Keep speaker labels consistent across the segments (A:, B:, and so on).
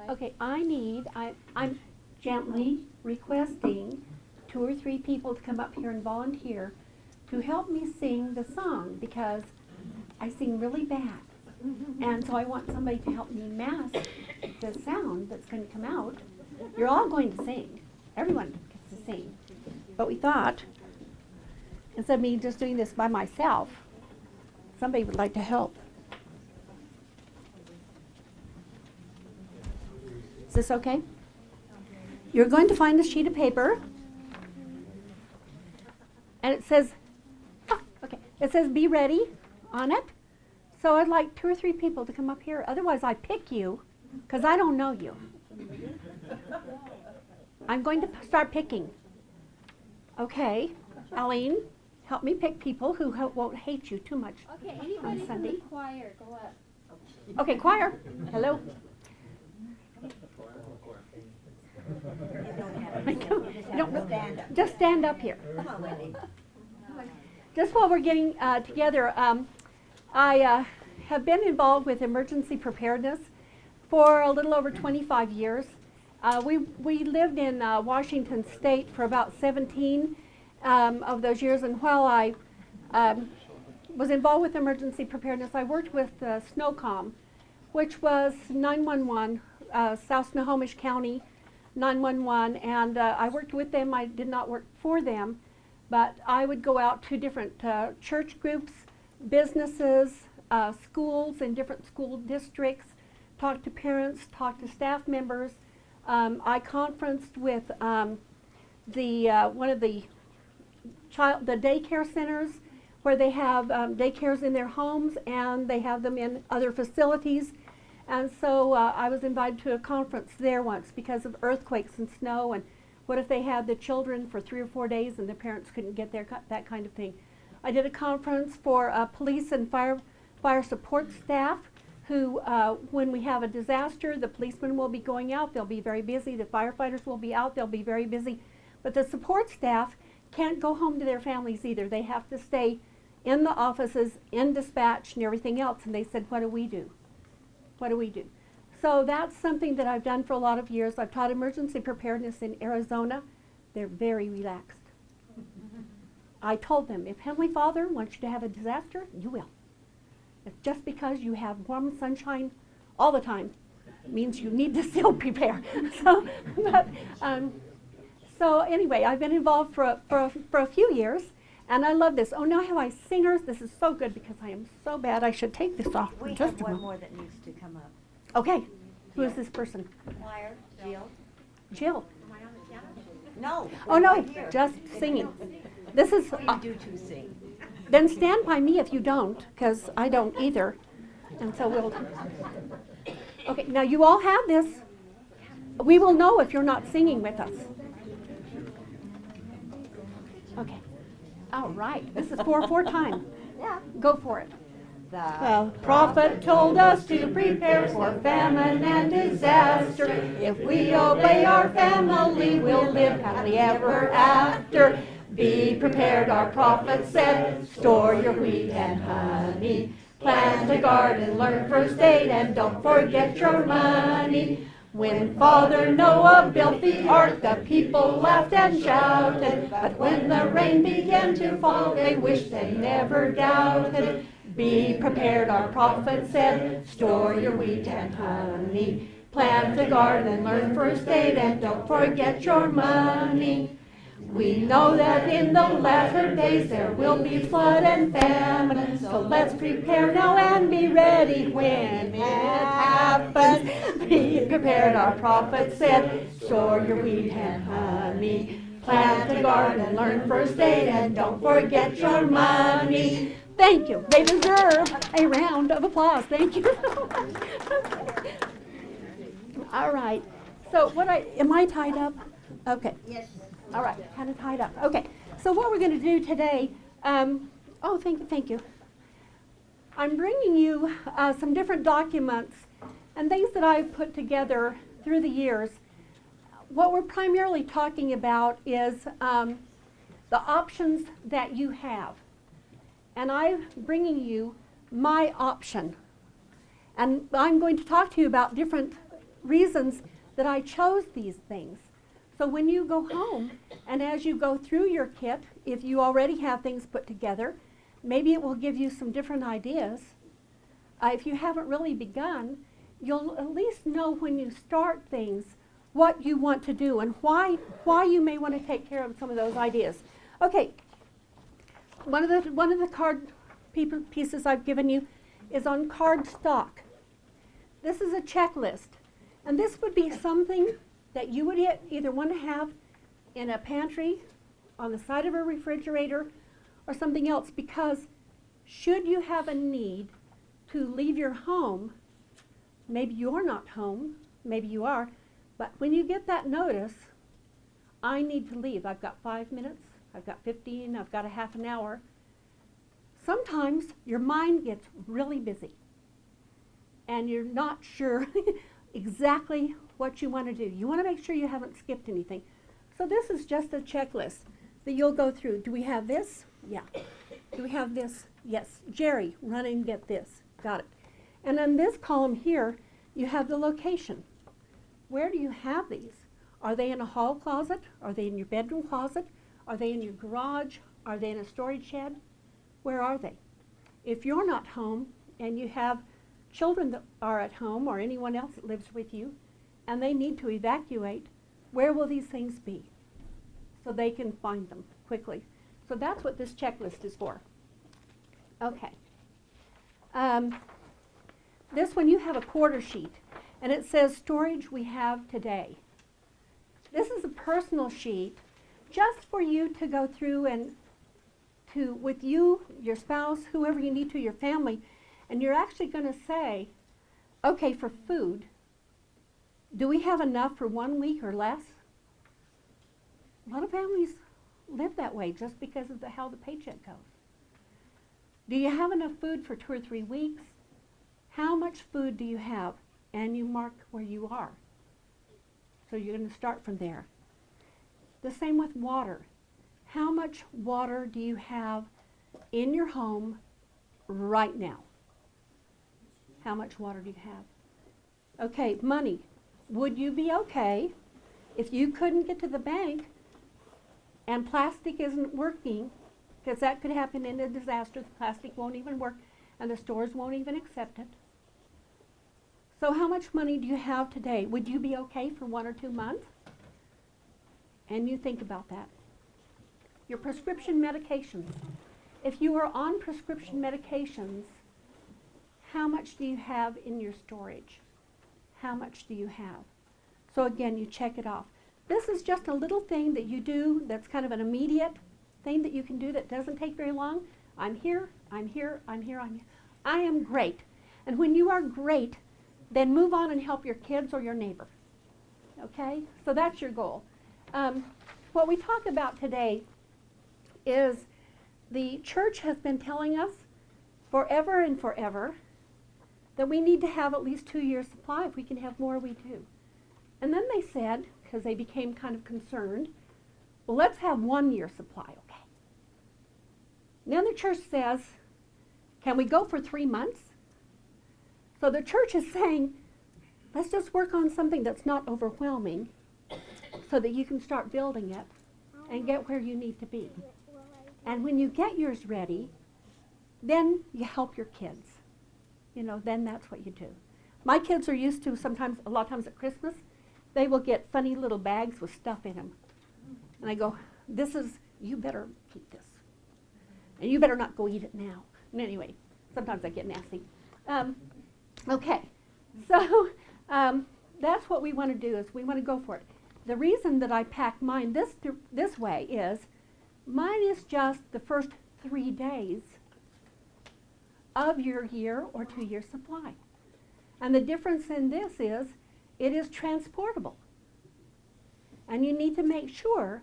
A: Okay, I'm gently requesting 2 or 3 people to come up here and volunteer to help me sing the song because I sing really bad. And so I want somebody to help me mask the sound that's going to come out. You're all going to sing. Everyone gets to sing. But we thought, instead of me just doing this by myself, somebody would like to help. Is this okay? You're going to find a sheet of paper, and it says, it says be ready on it. So I'd like 2 or 3 people to come up here. Otherwise, I pick you, because I don't know you. I'm going to start picking. Okay, Aline, help me pick people who won't hate you too much.
B: Okay, anybody from the choir, go up.
A: Okay, choir. Hello. Just stand up here.
C: Come on, Wendy.
A: Just while we're getting together, I have been involved with emergency preparedness for a little over 25 years. We lived in Washington State for about 17 of those years, and while I was involved with emergency preparedness, I worked with SNOCOM, which was 911, South Snohomish County 911, and I worked with them. I did not work for them, but I would go out to different church groups, businesses, schools in different school districts, talk to parents, talk to staff members. I conferenced with one of the daycare centers where they have daycares in their homes and they have them in other facilities. And so I was invited to a conference there once because of earthquakes and snow, and what if they had the children for 3 or 4 days and their parents couldn't get there, that kind of thing. I did a conference for police and fire support staff who, when we have a disaster, the policemen will be going out, they'll be very busy, the firefighters will be out, they'll be very busy, but the support staff can't go home to their families either. They have to stay in the offices, in dispatch and everything else, and they said, what do we do? What do we do? So that's something that I've done for a lot of years. I've taught emergency preparedness in Arizona. They're very relaxed. I told them, if Heavenly Father wants you to have a disaster, you will. If just because you have warm sunshine all the time means you need to still prepare. So anyway, I've been involved for a few years, and I love this. Oh, now have I singers? This is so good because I am so bad. I should take this off for just a moment.
C: We have one more that needs to come up.
A: Okay. Who is this person?
C: Choir, Jill.
A: Jill.
C: No.
A: Oh, no,
C: right here.
A: just singing. This is.
C: You do to sing.
A: Then stand by me if you don't, because I don't either. And so we'll. Okay, now you all have this. We will know if you're not singing with us. Okay. All right. This is 4/4 time.
C: Yeah.
A: Go for it.
C: The
A: prophet told us to prepare for famine and disaster. If we obey our family, we'll live happily ever after. Be prepared, our prophet said. Store your wheat and honey. Plant a garden, learn first aid, and don't forget your money. When Father Noah built the ark, the people laughed and shouted. But when the rain began to fall, they wished they never doubted. Be prepared, our prophet said. Store your wheat and honey. Plant a garden, learn first aid, and don't forget your money. We know that in the latter days there will be flood and famine. So let's prepare now and be ready when it happens. Be prepared, our prophet said. Store your wheat and honey. Plant a garden, learn first aid, and don't forget your money. Thank you. They deserve a round of applause. Thank you so much. All right. So am I tied up? Okay.
C: Yes.
A: All right, kind of tied up. Okay, so what we're going to do today, thank you. I'm bringing you some different documents and things that I've put together through the years. What we're primarily talking about is the options that you have. And I'm bringing you my option. And I'm going to talk to you about different reasons that I chose these things. So when you go home, and as you go through your kit, if you already have things put together, maybe it will give you some different ideas. If you haven't really begun, you'll at least know when you start things what you want to do and why you may want to take care of some of those ideas. Okay, one of the card pieces I've given you is on card stock. This is a checklist, and this would be something that you would either want to have in a pantry, on the side of a refrigerator, or something else, because should you have a need to leave your home, maybe you're not home, maybe you are, but when you get that notice, I need to leave. I've got 5 minutes, I've got 15, I've got a half an hour. Sometimes your mind gets really busy and you're not sure exactly what you want to do. You want to make sure you haven't skipped anything. So this is just a checklist that you'll go through. Do we have this? Yeah. Do we have this? Yes. Jerry, run and get this. Got it. And then this column here, you have the location. Where do you have these? Are they in a hall closet? Are they in your bedroom closet? Are they in your garage? Are they in a storage shed? Where are they? If you're not home and you have children that are at home or anyone else that lives with you and they need to evacuate, where will these things be? So they can find them quickly. So that's what this checklist is for. Okay. This one, you have a quarter sheet, and it says storage we have today. This is a personal sheet just for you to go through and with you, your spouse, whoever you need to, your family, and you're actually going to say, okay, for food, do we have enough for 1 week or less? A lot of families live that way just because of how the paycheck goes. Do you have enough food for 2 or 3 weeks? How much food do you have? And you mark where you are. So you're going to start from there. The same with water. How much water do you have in your home right now? How much water do you have? Okay, money. Would you be okay if you couldn't get to the bank and plastic isn't working, because that could happen in a disaster. The plastic won't even work and the stores won't even accept it. So how much money do you have today? Would you be okay for 1 or 2 months? And you think about that. Your prescription medications. If you are on prescription medications, how much do you have in your storage? How much do you have? So again, you check it off. This is just a little thing that you do that's kind of an immediate thing that you can do that doesn't take very long. I'm here, I'm here, I'm here, I'm here. I am great. And when you are great, then move on and help your kids or your neighbor. Okay? So that's your goal. What we talk about today is the church has been telling us forever and forever that we need to have at least 2 years supply. If we can have more, we do. And then they said, because they became kind of concerned, well, let's have 1 year supply, okay? Then the church says, can we go for 3 months? So the church is saying, let's just work on something that's not overwhelming so that you can start building it and get where you need to be. And when you get yours ready, then you help your kids. You know, then that's what you do. My kids are used to sometimes, a lot of times at Christmas, they will get funny little bags with stuff in them. And I go, you better keep this. And you better not go eat it now. And anyway, sometimes I get nasty. Okay, so that's what we want to do, is we want to go for it. The reason that I pack mine this way is, mine is just the first 3 days of your year or 2 year supply. And the difference in this is, it is transportable. And you need to make sure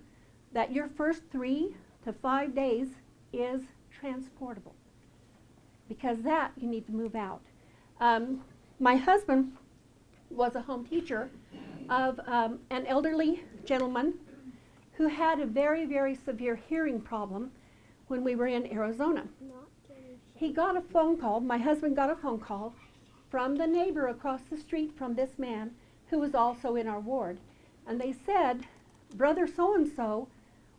A: that your first 3 to 5 days is transportable, because that you need to move out. My husband was a home teacher of an elderly gentleman who had a very, very severe hearing problem when we were in Arizona. He got a phone call, my husband got a phone call from the neighbor across the street from this man who was also in our ward. And they said, Brother so-and-so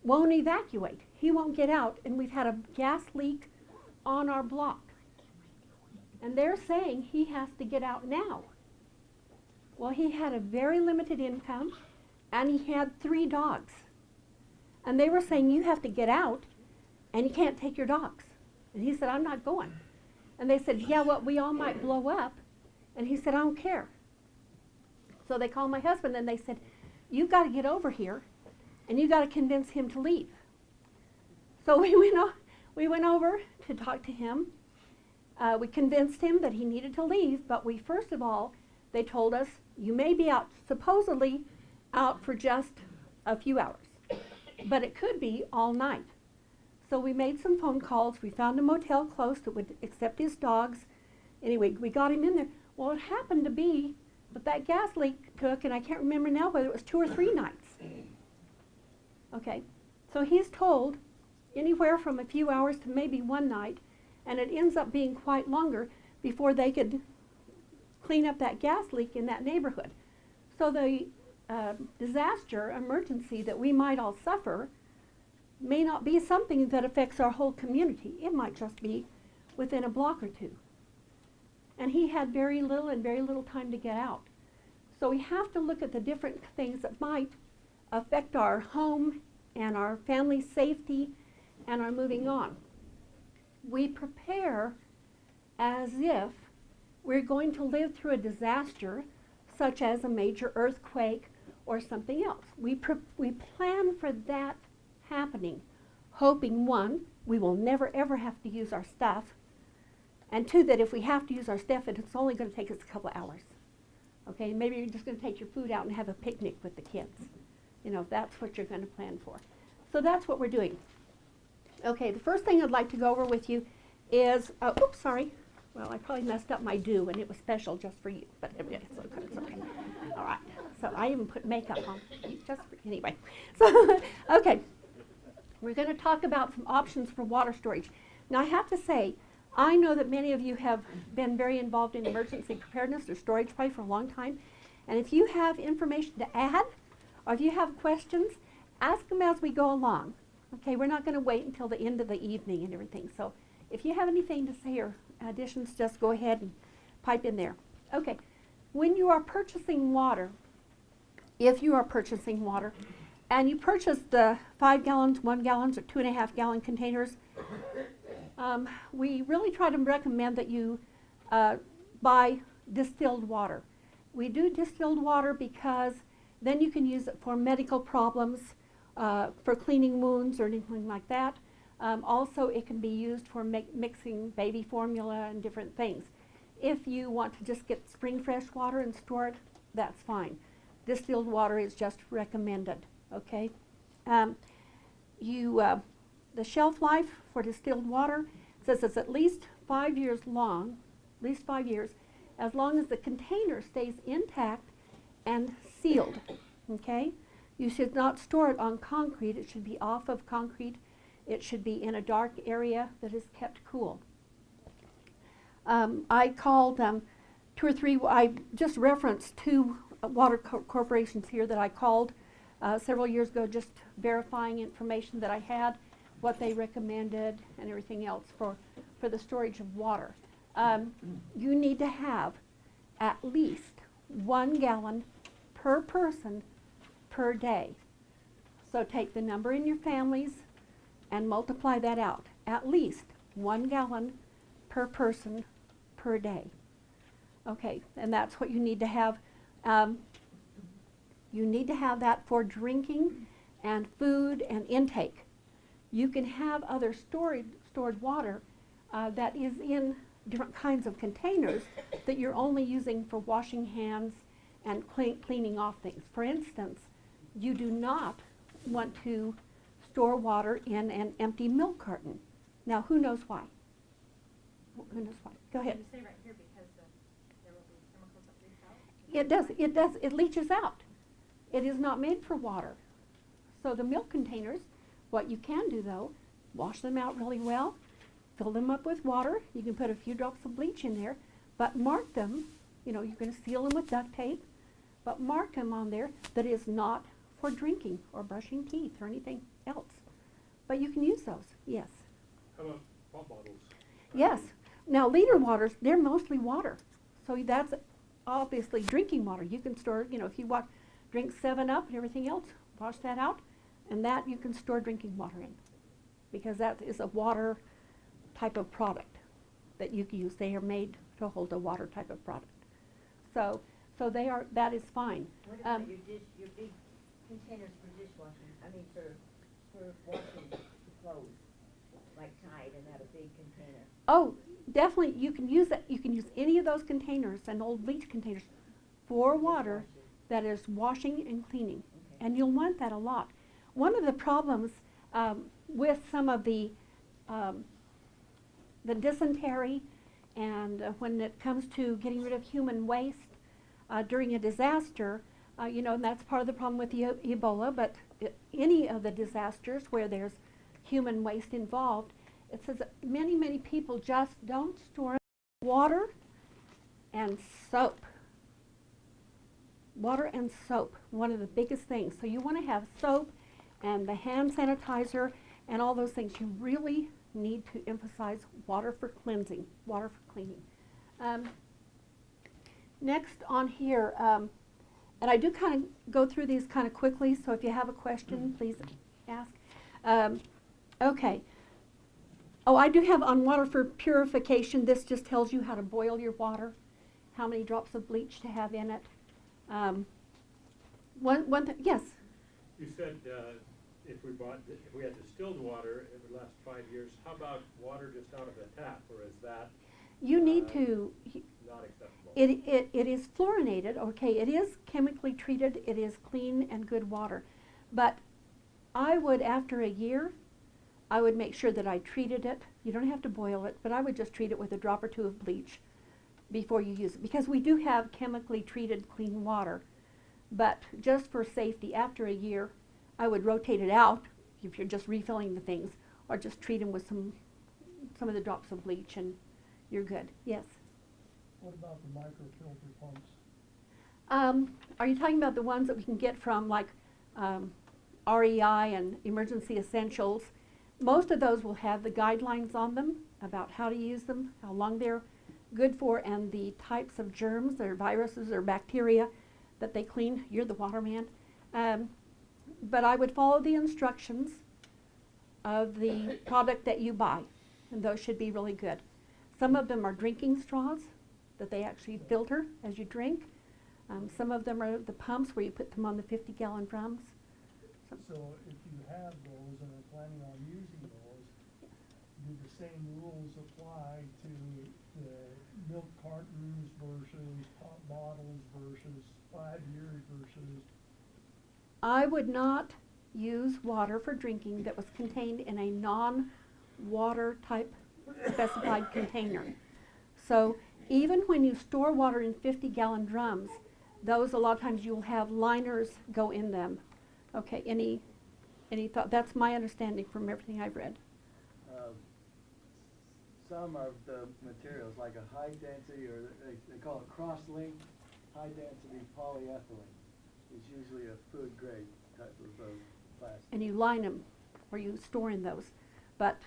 A: won't evacuate. He won't get out, and we've had a gas leak on our block. And they're saying he has to get out now. Well, he had a very limited income, and he had 3 dogs. And they were saying, you have to get out, and you can't take your dogs. And he said, I'm not going. And they said, yeah, well, we all might blow up. And he said, I don't care. So they called my husband, and they said, you've got to get over here, and you've got to convince him to leave. So we went over to talk to him. We convinced him that he needed to leave, but first of all, they told us, you may be out, supposedly out for just a few hours, but it could be all night. So we made some phone calls. We found a motel close that would accept his dogs. Anyway, we got him in there. Well, it happened to be that gas leak took, and I can't remember now whether it was 2 or 3 nights. Okay, so he's told anywhere from a few hours to maybe 1 night, and it ends up being quite longer before they could clean up that gas leak in that neighborhood. So the disaster emergency that we might all suffer may not be something that affects our whole community. It might just be within a block or 2. And he had very little time to get out. So we have to look at the different things that might affect our home and our family safety and our moving on. We prepare as if we're going to live through a disaster such as a major earthquake or something else. We plan for that happening, hoping 1, we will never ever have to use our stuff, and 2, that if we have to use our stuff, it's only going to take us a couple of hours. Okay, maybe you're just going to take your food out and have a picnic with the kids. You know, that's what you're going to plan for. So that's what we're doing. Okay, the first thing I'd like to go over with you is, oops, sorry. Well, I probably messed up my do, and it was special just for you, but it's okay. All right, so I even put makeup on, just for, anyway. So, okay, we're going to talk about some options for water storage. Now, I have to say, I know that many of you have been very involved in emergency preparedness or storage probably for a long time, and if you have information to add, or if you have questions, ask them as we go along. Okay, we're not going to wait until the end of the evening and everything, so if you have anything to say or additions, just go ahead and pipe in there. Okay, when you are purchasing water, if you are purchasing water, and you purchase the 5 gallons, 1 gallons, or 2.5 gallon containers, we really try to recommend that you buy distilled water. We do distilled water because then you can use it for medical problems, for cleaning wounds or anything like that. Also, it can be used for mixing baby formula and different things. If you want to just get spring fresh water and store it, that's fine. Distilled water is just recommended, okay? The shelf life for distilled water says it's at least 5 years long, at least 5 years, as long as the container stays intact and sealed, okay? You should not store it on concrete. It should be off of concrete. It should be in a dark area that is kept cool. I called 2 or 3, I just referenced 2 water corporations here that I called several years ago, just verifying information that I had, what they recommended, and everything else for the storage of water. You need to have at least 1 gallon per person per day. So take the number in your families and multiply that out. At least 1 gallon per person per day. Okay, and that's what you need to have. You need to have that for drinking and food and intake. You can have other stored water that is in different kinds of containers that you're only using for washing hands and cleaning off things. For instance, you do not want to store water in an empty milk carton. Now, who knows why? Who knows why? Go ahead.
D: You say right here because there will be chemicals that leach out?
A: It leaches out. It is not made for water. So the milk containers, what you can do though, wash them out really well, fill them up with water. You can put a few drops of bleach in there, but mark them. You know, you're going to seal them with duct tape. but mark them on there that is not for drinking or brushing teeth or anything else. But you can use those, yes.
E: How about pop bottles?
A: Yes. Now, liter waters, they're mostly water. So that's obviously drinking water. You can store, you know, if you drink 7-Up and everything else, wash that out, and that you can store drinking water in, because that is a water type of product that you can use. They are made to hold a water type of product. So that is fine.
C: What about your big containers for dishwashing? I mean, for washing clothes, like Tide and have a big container.
A: Oh, definitely, you can use that. You can use any of those containers and old bleach containers for water that is washing and cleaning.
C: Okay.
A: And you'll want that a lot. One of the problems with some of the dysentery and when it comes to getting rid of human waste during a disaster, you know, and that's part of the problem with Ebola, but any of the disasters where there's human waste involved, it says that many people just don't store water and soap. Water and soap, one of the biggest things. So you want to have soap and the hand sanitizer and all those things. You really need to emphasize water for cleansing, water for cleaning. Next on here, and I do kind of go through these kind of quickly, so if you have a question, please ask. Okay. Oh, I do have on water for purification. This just tells you how to boil your water, how many drops of bleach to have in it. One thing, yes?
E: You said if we had distilled water, it would last 5 years. How about water just out of the tap, or is that
A: You need to,
E: not acceptable?
A: it is fluorinated, okay, it is chemically treated, it is clean and good water. But I would, after a year, I would make sure that I treated it. You don't have to boil it, but I would just treat it with a drop or two of bleach before you use it. Because we do have chemically treated clean water. But just for safety, after a year, I would rotate it out if you're just refilling the things, or just treat them with some of the drops of bleach and you're good. Yes?
F: What about the microfilter pumps?
A: Are you talking about the ones that we can get from like REI and Emergency Essentials? Most of those will have the guidelines on them about how to use them, how long they're good for, and the types of germs or viruses or bacteria that they clean. You're the waterman. But I would follow the instructions of the product that you buy, and those should be really good. Some of them are drinking straws that they actually filter as you drink. Some of them are the pumps where you put them on the 50-gallon drums.
F: So if you have those and are planning on using those, do the same rules apply to the milk cartons versus pop bottles versus 5 years versus?
A: I would not use water for drinking that was contained in a non-water type specified container. So even when you store water in 50-gallon drums, those a lot of times you'll have liners go in them. Okay, any thought? That's my understanding from everything I've read.
G: Some of the materials, like a high density, or they call it cross-linked high density polyethylene, is usually a food grade type of plastic.
A: And you line them, or you store in those. But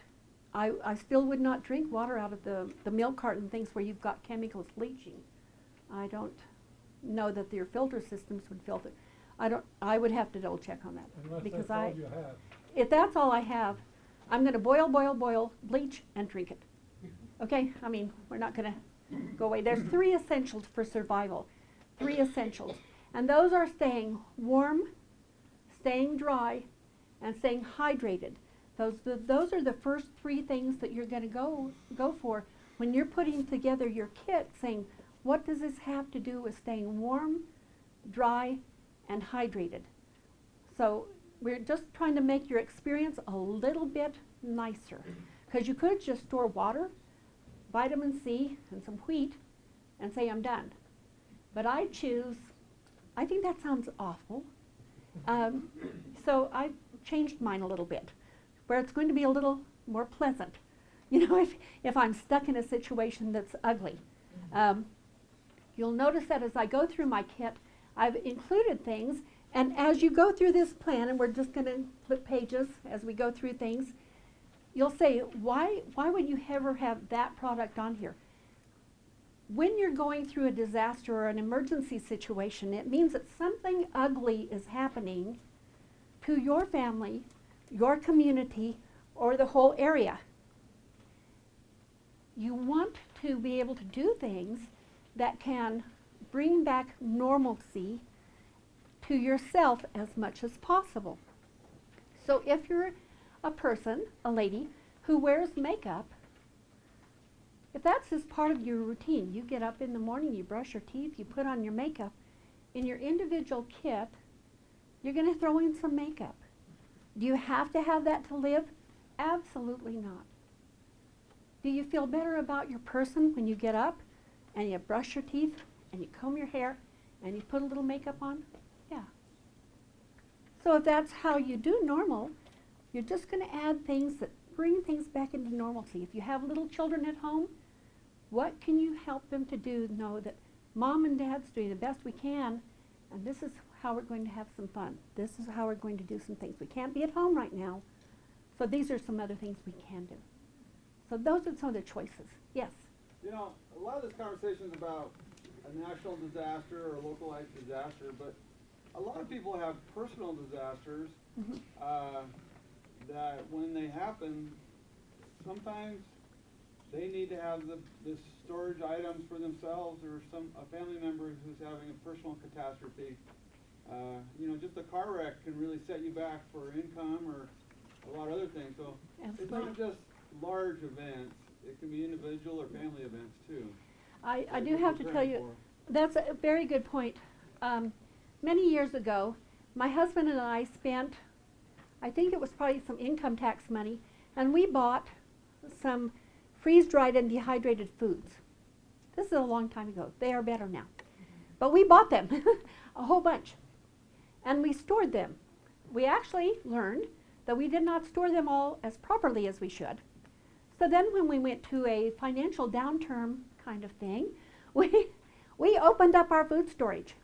A: I still would not drink water out of the milk carton things where you've got chemicals leaching. I don't know that your filter systems would filter. I would have to double check on that.
F: Unless
A: because
F: that's all you have.
A: if that's all I have, I'm going to boil bleach and drink it. Okay? I mean, we're not going to go away. There's 3 essentials for survival. 3 essentials. And those are staying warm, staying dry, and staying hydrated. Those are the first 3 things that you're going to go for when you're putting together your kit, saying, what does this have to do with staying warm, dry, and hydrated? So we're just trying to make your experience a little bit nicer. Because you could just store water, vitamin C, and some wheat, and say, I'm done. But I think that sounds awful. So I changed mine a little bit, where it's going to be a little more pleasant. You know, if I'm stuck in a situation that's ugly. You'll notice that as I go through my kit, I've included things, and as you go through this plan, and we're just going to flip pages as we go through things, you'll say, why would you ever have that product on here? When you're going through a disaster or an emergency situation, it means that something ugly is happening to your family, your community, or the whole area. You want to be able to do things that can bring back normalcy to yourself as much as possible. So if you're a person, a lady, who wears makeup, if that's just part of your routine, you get up in the morning, you brush your teeth, you put on your makeup, in your individual kit, you're going to throw in some makeup. Do you have to have that to live? Absolutely not. Do you feel better about your person when you get up and you brush your teeth and you comb your hair and you put a little makeup on? Yeah. So if that's how you do normal, you're just going to add things that bring things back into normalcy. If you have little children at home, what can you help them to do? Know that mom and dad's doing the best we can, and this is how we're going to have some fun. This is how we're going to do some things. We can't be at home right now, so these are some other things we can do. So those are some of the choices. Yes?
H: You know, a lot of this conversation is about a national disaster or a localized disaster, but a lot of people have personal disasters that when they happen, sometimes they need to have the storage items for themselves or a family member who's having a personal catastrophe. You know, just a car wreck can really set you back for income or a lot of other things. So it's not just large events. It can be individual or family events too.
A: I do have to tell you, that's a very good point. Many years ago, my husband and I spent, I think it was probably some income tax money, and we bought some freeze-dried and dehydrated foods. This is a long time ago. They are better now. But we bought them, a whole bunch, and we stored them. We actually learned that we did not store them all as properly as we should. So then when we went to a financial downturn kind of thing, we opened up our food storage.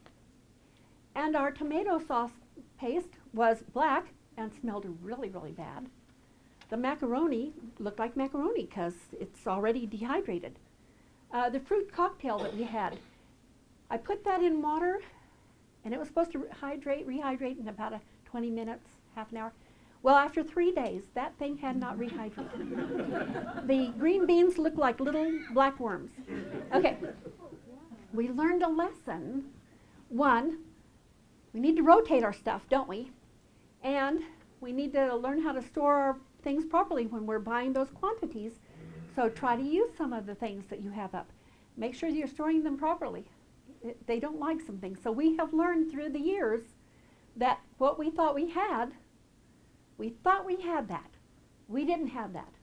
A: And our tomato sauce paste was black and smelled really, really bad. The macaroni looked like macaroni because it's already dehydrated. The fruit cocktail that we had, I put that in water, and it was supposed to rehydrate in about 20 minutes, half an hour. Well, after 3 days, that thing had not rehydrated. The green beans looked like little black worms. Okay, we learned a lesson. One, we need to rotate our stuff, don't we? And we need to learn how to store our things properly when we're buying those quantities. So try to use some of the things that you have up. Make sure you're storing them properly. They don't like some things. So we have learned through the years that what we thought we had that. We didn't have that.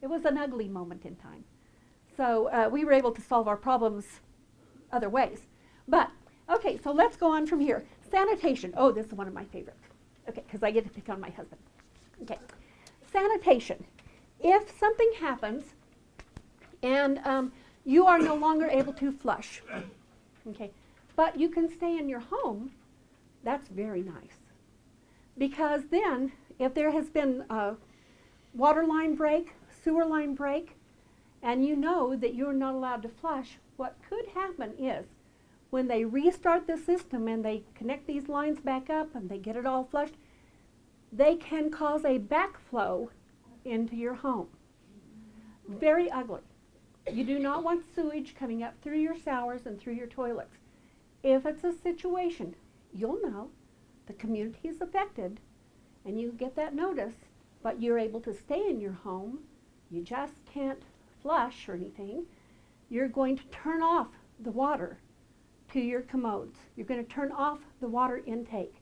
A: It was an ugly moment in time. So we were able to solve our problems other ways. But, okay, so let's go on from here. Sanitation. Oh, this is one of my favorites. Okay, because I get to pick on my husband. Okay, sanitation. If something happens and you are no longer able to flush, okay, but you can stay in your home, that's very nice. Because then, if there has been a water line break, sewer line break, and you know that you're not allowed to flush, what could happen is when they restart the system and they connect these lines back up and they get it all flushed, they can cause a backflow into your home. Very ugly. You do not want sewage coming up through your showers and through your toilets. If it's a situation, you'll know the community is affected and you get that notice, but you're able to stay in your home, you just can't flush or anything, you're going to turn off the water to your commodes. You're going to turn off the water intake.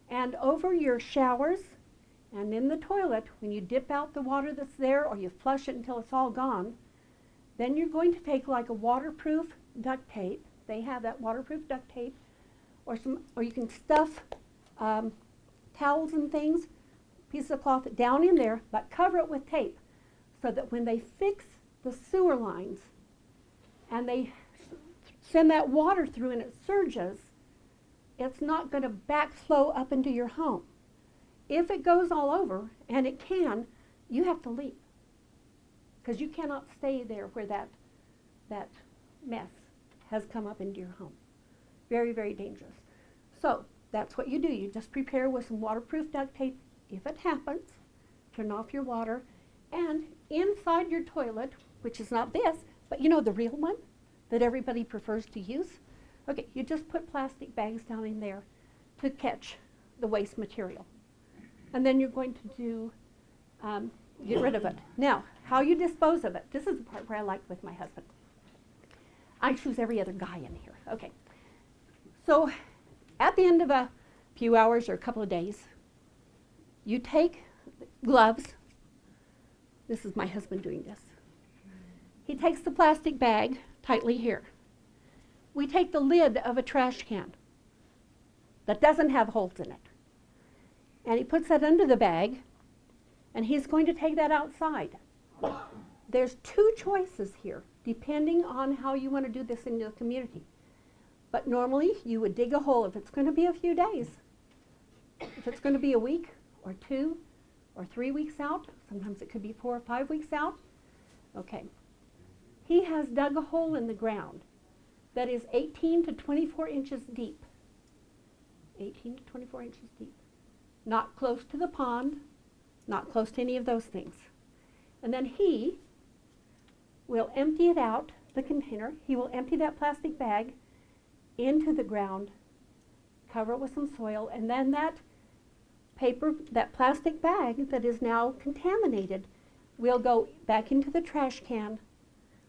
A: And over your showers and in the toilet, when you dip out the water that's there or you flush it until it's all gone, then you're going to take like a waterproof duct tape. They have that waterproof duct tape, or you can stuff towels and things, pieces of cloth down in there, but cover it with tape so that when they fix the sewer lines and they send that water through and it surges, it's not going to backflow up into your home. If it goes all over, and it can, you have to leave. Because you cannot stay there where that mess has come up into your home. Very, very dangerous. So that's what you do. You just prepare with some waterproof duct tape if it happens. Turn off your water. And inside your toilet, which is not this, but you know the real one that everybody prefers to use? Okay, you just put plastic bags down in there to catch the waste material. And then you're going to do, get rid of it. Now, how you dispose of it, this is the part where I like with my husband. I choose every other guy in here. Okay. So at the end of a few hours or a couple of days, you take gloves. This is my husband doing this. He takes the plastic bag tightly here. We take the lid of a trash can that doesn't have holes in it. And he puts that under the bag, and he's going to take that outside. There's two choices here, depending on how you want to do this in the community. But normally, you would dig a hole if it's going to be a few days. If it's going to be a week or 2 or 3 weeks out, sometimes it could be 4 or 5 weeks out. Okay. He has dug a hole in the ground that is 18 to 24 inches deep. 18 to 24 inches deep. Not close to the pond, not close to any of those things. And then he will empty it out, the container. He will empty that plastic bag into the ground, cover it with some soil, and then that paper, that plastic bag that is now contaminated will go back into the trash can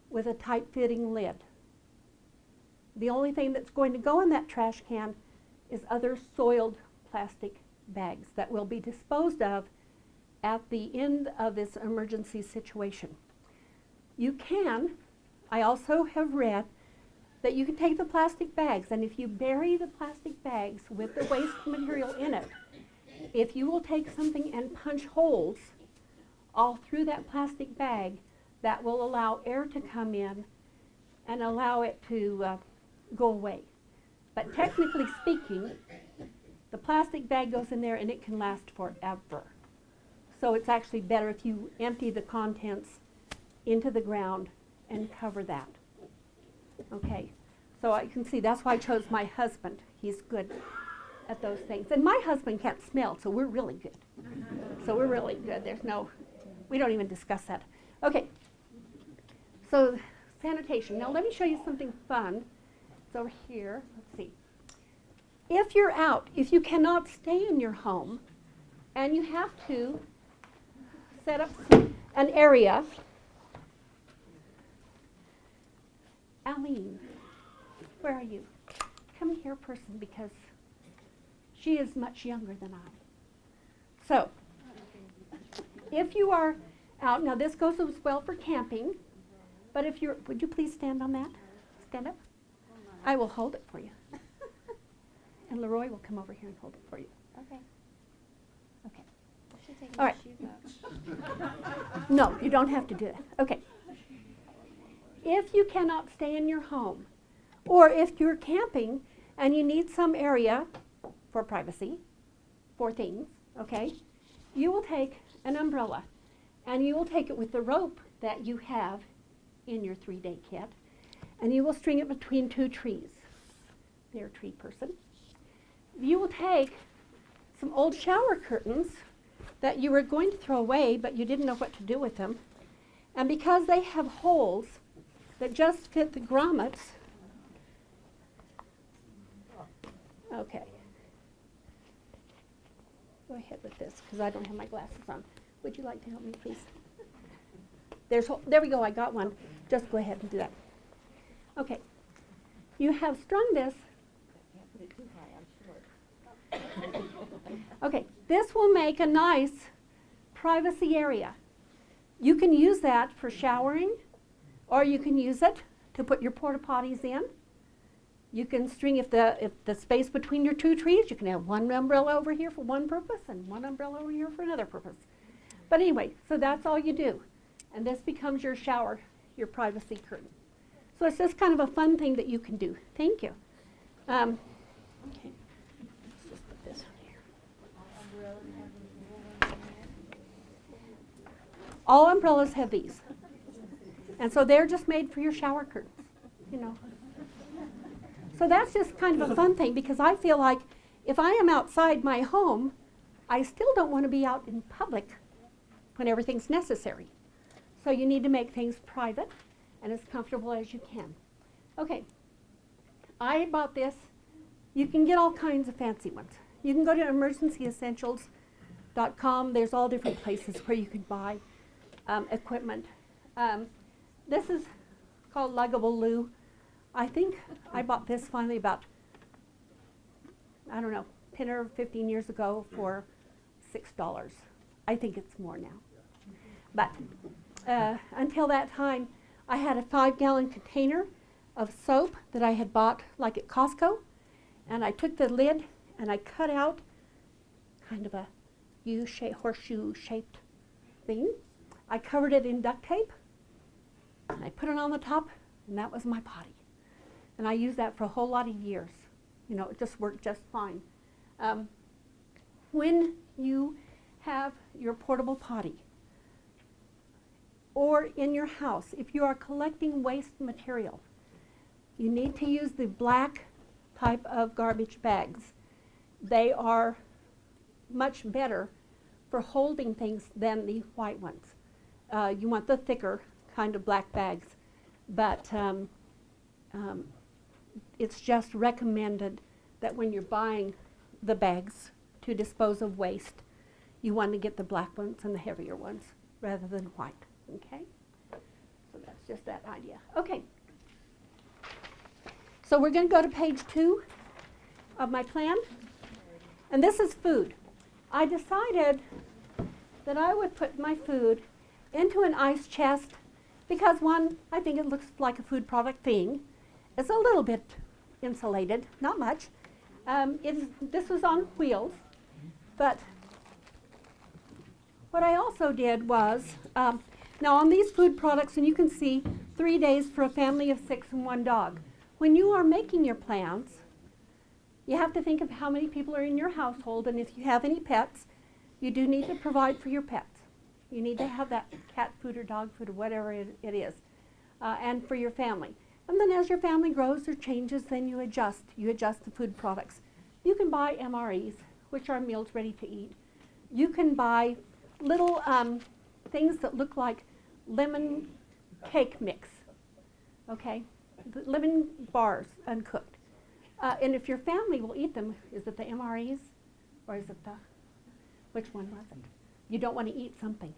A: with a tight-fitting lid. The only thing that's going to go in that trash can is other soiled plastic bags that will be disposed of at the end of this emergency situation. You can, I also have read that you can take the plastic bags, and if you bury the plastic bags with the waste material in it, if you will take something and punch holes all through that plastic bag, that will allow air to come in and allow it to go away. But technically speaking, the plastic bag goes in there and it can last forever. So it's actually better if you empty the contents into the ground and cover that. Okay, so I can see that's why I chose my husband. He's good at those things. And my husband can't smell, so we're really good. So we're really good. We don't even discuss that. Okay, so sanitation. Now let me show you something fun. It's over here. Let's see. If you're out, if you cannot stay in your home, and you have to set up an area. Aline, where are you? Come here, person, because she is much younger than I. So, if you are out, now this goes as well for camping, but if you're, would you please stand on that? Stand up. I will hold it for you. And Leroy will come over here and hold it for you.
B: Okay.
A: Okay.
B: I should take
A: All
B: my
A: right.
B: shoes off.
A: No, you don't have to do that. Okay. If you cannot stay in your home, or if you're camping and you need some area for privacy, for things, okay, you will take an umbrella and you will take it with the rope that you have in your 3-day kit, and you will string it between 2 trees. There, tree person. You will take some old shower curtains that you were going to throw away, but you didn't know what to do with them. And because they have holes that just fit the grommets, okay. Go ahead with this, because I don't have my glasses on. Would you like to help me, please? There we go, I got one. Just go ahead and do that. Okay. You have strung this. Okay, this will make a nice privacy area. You can use that for showering, or you can use it to put your porta potties in. You can string, if the space between your 2 trees, you can have one umbrella over here for one purpose and one umbrella over here for another purpose. But anyway, so that's all you do. And this becomes your shower, your privacy curtain. So it's just kind of a fun thing that you can do. Thank you. Okay. All umbrellas have these. And so they're just made for your shower curtains, you know. So that's just kind of a fun thing, because I feel like if I am outside my home, I still don't want to be out in public when everything's necessary. So you need to make things private and as comfortable as you can. Okay, I bought this. You can get all kinds of fancy ones. You can go to emergencyessentials.com. There's all different places where you can buy equipment. This is called Luggable Loo. I think I bought this finally about, I don't know, 10 or 15 years ago for $6. I think it's more now. But until that time, I had a 5-gallon container of soap that I had bought like at Costco, and I took the lid and I cut out kind of a horseshoe-shaped thing. I covered it in duct tape, and I put it on the top, and that was my potty. And I used that for a whole lot of years. You know, it just worked just fine. When you have your portable potty, or in your house, if you are collecting waste material, you need to use the black type of garbage bags. They are much better for holding things than the white ones. You want the thicker kind of black bags, but it's just recommended that when you're buying the bags to dispose of waste, you want to get the black ones and the heavier ones rather than white, okay? So that's just that idea. Okay. So we're going to go to page 2 of my plan, and this is food. I decided that I would put my food into an ice chest because, one, I think it looks like a food product thing. It's a little bit insulated, not much. This was on wheels, but what I also did was, now on these food products, and you can see 3 days for a family of 6 and 1 dog. When you are making your plans, you have to think of how many people are in your household, and if you have any pets, you do need to provide for your pets. You need to have that cat food or dog food or whatever it is, and for your family. And then as your family grows or changes, then you adjust the food products. You can buy MREs, which are meals ready to eat. You can buy little things that look like lemon cake mix, okay? Lemon bars, uncooked. And if your family will eat them, is it the MREs or is it which one was it? You don't want to eat something.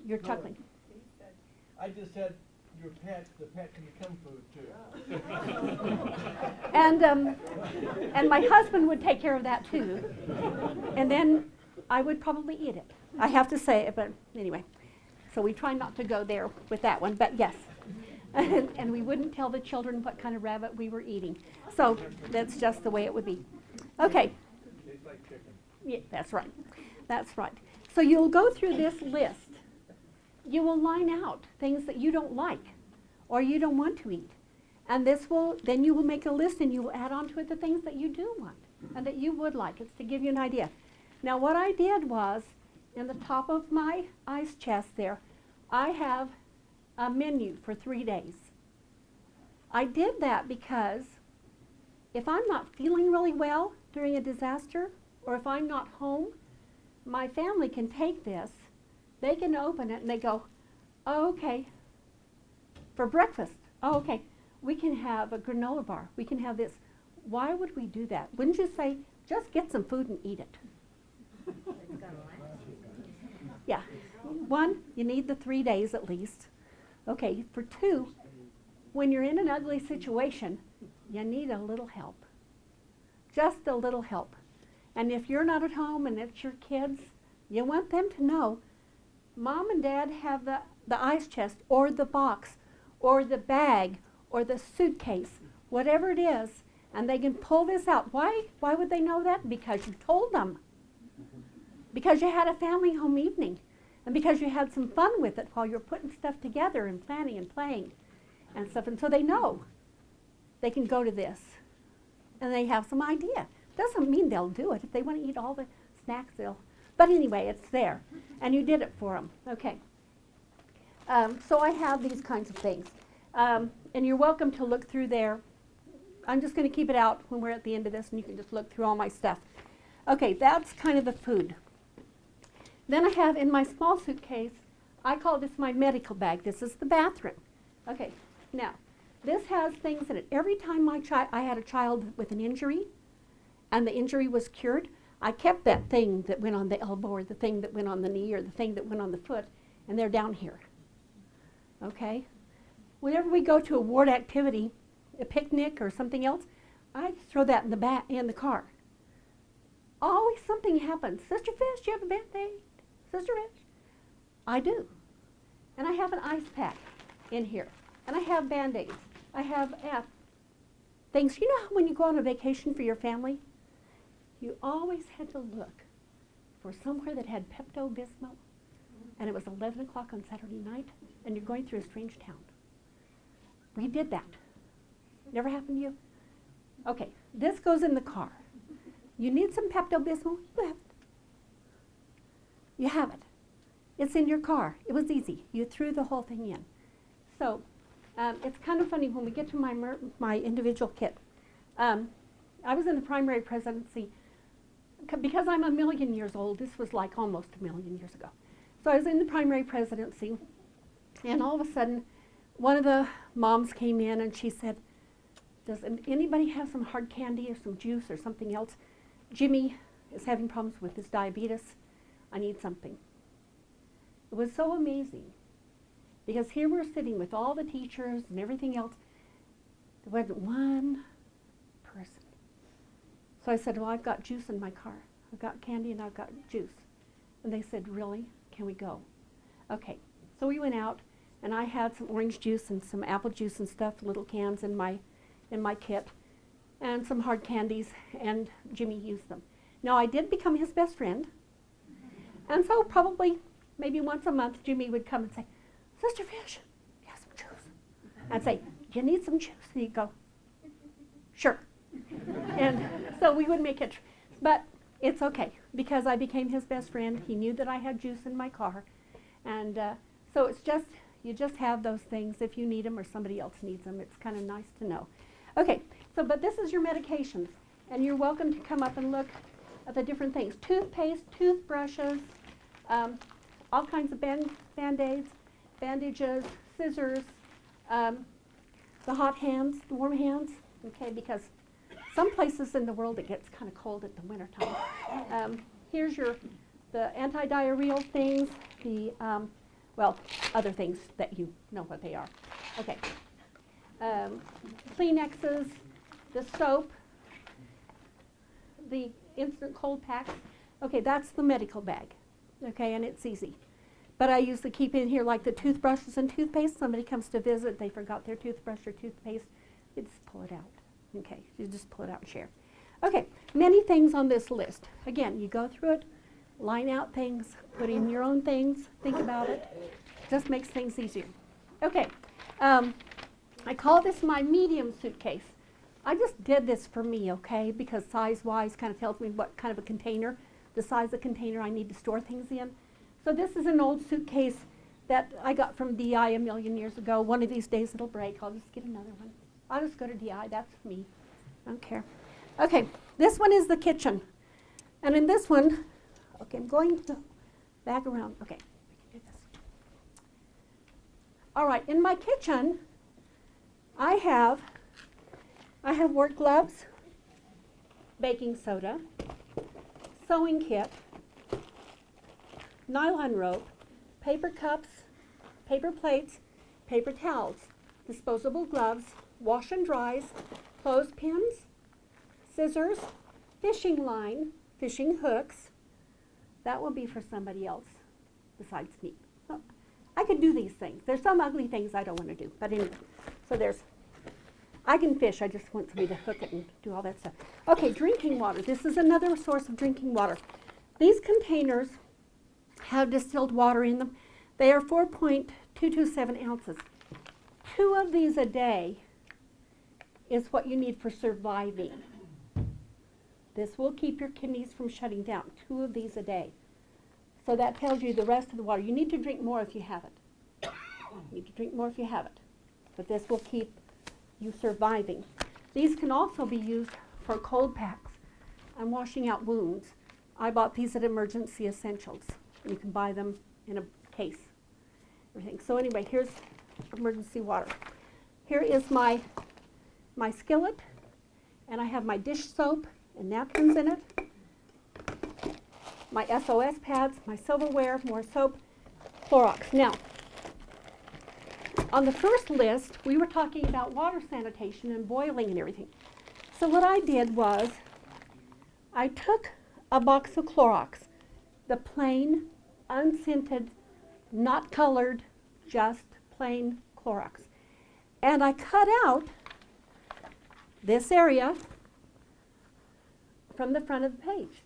A: You're chuckling.
G: I just said your pet, the pet can become food too.
A: And my husband would take care of that too. And then I would probably eat it. I have to say it, but anyway. So we try not to go there with that one, but yes. And we wouldn't tell the children what kind of rabbit we were eating. So that's just the way it would be. Okay.
E: Tastes like chicken.
A: Yeah, that's right. That's right. So you'll go through this list. You will line out things that you don't like or you don't want to eat. And then you will make a list and you will add on to it the things that you do want and that you would like. It's to give you an idea. Now what I did was, in the top of my ice chest there, I have a menu for 3 days. I did that because if I'm not feeling really well during a disaster, or if I'm not home, my family can take this, they can open it and they go, oh, okay, for breakfast, oh, okay, we can have a granola bar, we can have this. Why would we do that? Wouldn't you say, just get some food and eat it? Yeah, 1, you need the 3 days at least. Okay, for 2, when you're in an ugly situation, you need a little help. Just a little help. And if you're not at home and it's your kids, you want them to know, Mom and Dad have the ice chest or the box or the bag or the suitcase, whatever it is, and they can pull this out. Why would they know that? Because you told them. Because you had a family home evening. And because you had some fun with it while you're putting stuff together and planning and playing and stuff. And so they know they can go to this. And they have some idea. Doesn't mean they'll do it. If they want to eat all the snacks, they'll. But anyway, it's there. And you did it for them. Okay. So I have these kinds of things. And you're welcome to look through there. I'm just going to keep it out when we're at the end of this, and you can just look through all my stuff. Okay, that's kind of the food. Then I have in my small suitcase, I call this my medical bag. This is the bathroom. Okay, now, this has things in it. Every time I had a child with an injury, and the injury was cured, I kept that thing that went on the elbow, or the thing that went on the knee, or the thing that went on the foot, and they're down here. Okay? Whenever we go to a ward activity, a picnic or something else, I just throw that in the car. Always something happens. Sister Fish, do you have a Band-Aid? Sister Fish? I do. And I have an ice pack in here. And I have Band-Aids. I have things. You know how when you go on a vacation for your family, you always had to look for somewhere that had Pepto-Bismol, and it was 11 o'clock on Saturday night, and you're going through a strange town. We did that. Never happened to you? Okay, this goes in the car. You need some Pepto-Bismol? You have it. You have it. It's in your car. It was easy. You threw the whole thing in. So it's kind of funny when we get to my individual kit. I was in the primary presidency. Because I'm a million years old, this was like almost a million years ago. So I was in the primary presidency, and all of a sudden, one of the moms came in and she said, does anybody have some hard candy or some juice or something else? Jimmy is having problems with his diabetes. I need something. It was so amazing, because here we're sitting with all the teachers and everything else. There wasn't one person. So I said, well, I've got juice in my car. I've got candy and I've got juice. And they said, really? Can we go? Okay. So we went out, and I had some orange juice and some apple juice and stuff, little cans in my kit, and some hard candies, and Jimmy used them. Now, I did become his best friend, and so probably maybe once a month, Jimmy would come and say, Sister Fish, you have some juice? I'd say, do you need some juice? And he'd go, sure. And so we would make it, but it's okay, because I became his best friend. He knew that I had juice in my car, and so it's just, you just have those things if you need them or somebody else needs them. It's kind of nice to know. Okay, so but this is your medications, and you're welcome to come up and look at the different things. Toothpaste, toothbrushes, all kinds of Band-Aids, bandages, scissors, the hot hands, the warm hands, okay, because some places in the world it gets kind of cold at the wintertime. Here's the anti-diarrheal things, the, well, other things that you know what they are. Okay. Kleenexes, the soap, the instant cold packs. Okay, that's the medical bag. Okay, and it's easy. But I usually keep in here like the toothbrushes and toothpaste. Somebody comes to visit, they forgot their toothbrush or toothpaste. You just pull it out. Okay, you just pull it out and share. Okay, many things on this list. Again, you go through it, line out things, put in your own things, think about it. Just makes things easier. Okay, I call this my medium suitcase. I just did this for me, okay, because size-wise kind of tells me what kind of a container, the size of container I need to store things in. So this is an old suitcase that I got from DI a million years ago. One of these days it'll break. I'll just get another one. I'll just go to DI. That's me. I don't care. Okay, this one is the kitchen. And in this one, okay, I'm going to back around. Okay, we can do this. All right, in my kitchen, I have work gloves, baking soda, sewing kit, nylon rope, paper cups, paper plates, paper towels, disposable gloves, wash and dries, clothespins, scissors, fishing line, fishing hooks. That will be for somebody else besides me. So I could do these things. There's some ugly things I don't want to do, but anyway. So I can fish, I just want somebody to hook it and do all that stuff. Okay, drinking water. This is another source of drinking water. These containers have distilled water in them. They are 4.227 ounces. 2 of these a day is what you need for surviving. This will keep your kidneys from shutting down. 2 of these a day. So that tells you the rest of the water. You need to drink more if you have it. You can drink more if you have it, but this will keep you surviving. These can also be used for cold packs and washing out wounds. I bought these at Emergency Essentials. You can buy them in a case. Everything. So anyway, here's emergency water. Here is my skillet, and I have my dish soap and napkins in it. My SOS pads, my silverware, more soap, Clorox. Now, on the first list, we were talking about water sanitation and boiling and everything. So what I did was, I took a box of Clorox, the plain, unscented, not colored, just plain Clorox. And I cut out this area from the front of the page.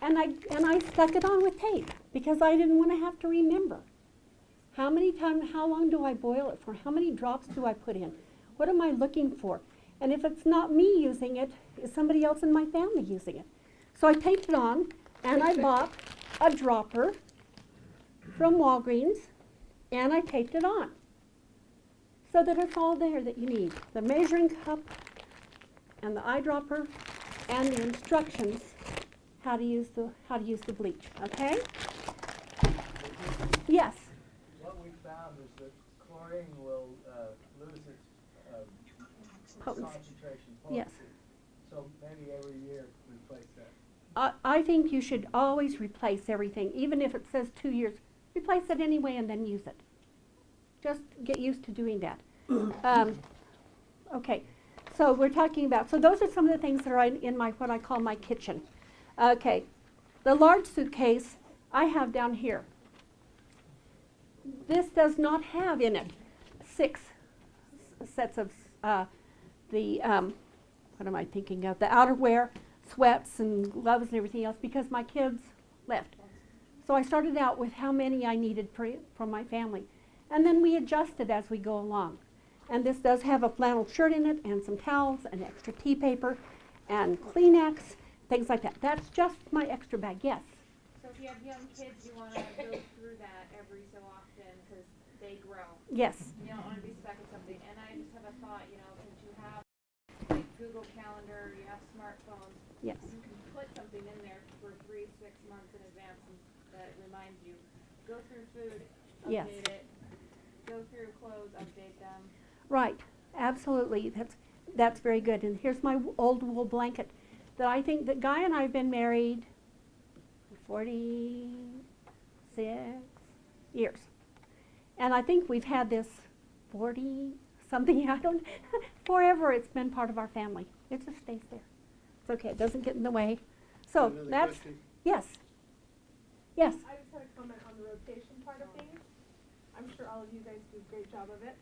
A: And I stuck it on with tape because I didn't want to have to remember. How long do I boil it for? How many drops do I put in? What am I looking for? And if it's not me using it, is somebody else in my family using it? So I taped it on, and I bought a dropper from Walgreens, and I taped it on so that it's all there that you need. The measuring cup and the eyedropper and the instructions how to use the bleach, okay? Yes.
G: What we found is that chlorine will lose its
A: Potency.
G: concentration
A: Yes.
G: potency. So maybe every year replace that.
A: I think you should always replace everything, even if it says 2 years. Replace it anyway and then use it. Just get used to doing that. Okay, so we're talking about, so those are some of the things that are in my, what I call my kitchen. Okay, the large suitcase I have down here. This does not have in it 6 sets of what am I thinking of? The outerwear, sweats and gloves and everything else because my kids left. So I started out with how many I needed for my family. And then we adjusted as we go along. And this does have a flannel shirt in it and some towels and extra tea paper and Kleenex, things like that. That's just my extra bag, yes.
D: So if you have young kids, you want to go through that every so often because they grow.
A: Yes.
D: You don't want to be stuck in something. And I just have a thought, since you have like Google Calendar, you have smartphones,
A: Yes.
D: you can put something in there for 3-6 months in advance that reminds you. Go through food, update
A: Yes.
D: it. Go through clothes, update them.
A: Right, absolutely. That's very good. And here's my old wool blanket that I think that Guy and I have been married 46 years. And I think we've had this 40 something, I don't, forever it's been part of our family. It just stays there. It's okay, it doesn't get in the way. So
H: Another
A: that's,
H: question?
A: yes. Yes.
I: I just had a comment on the rotation part of things. I'm sure all of you guys do a great job of it.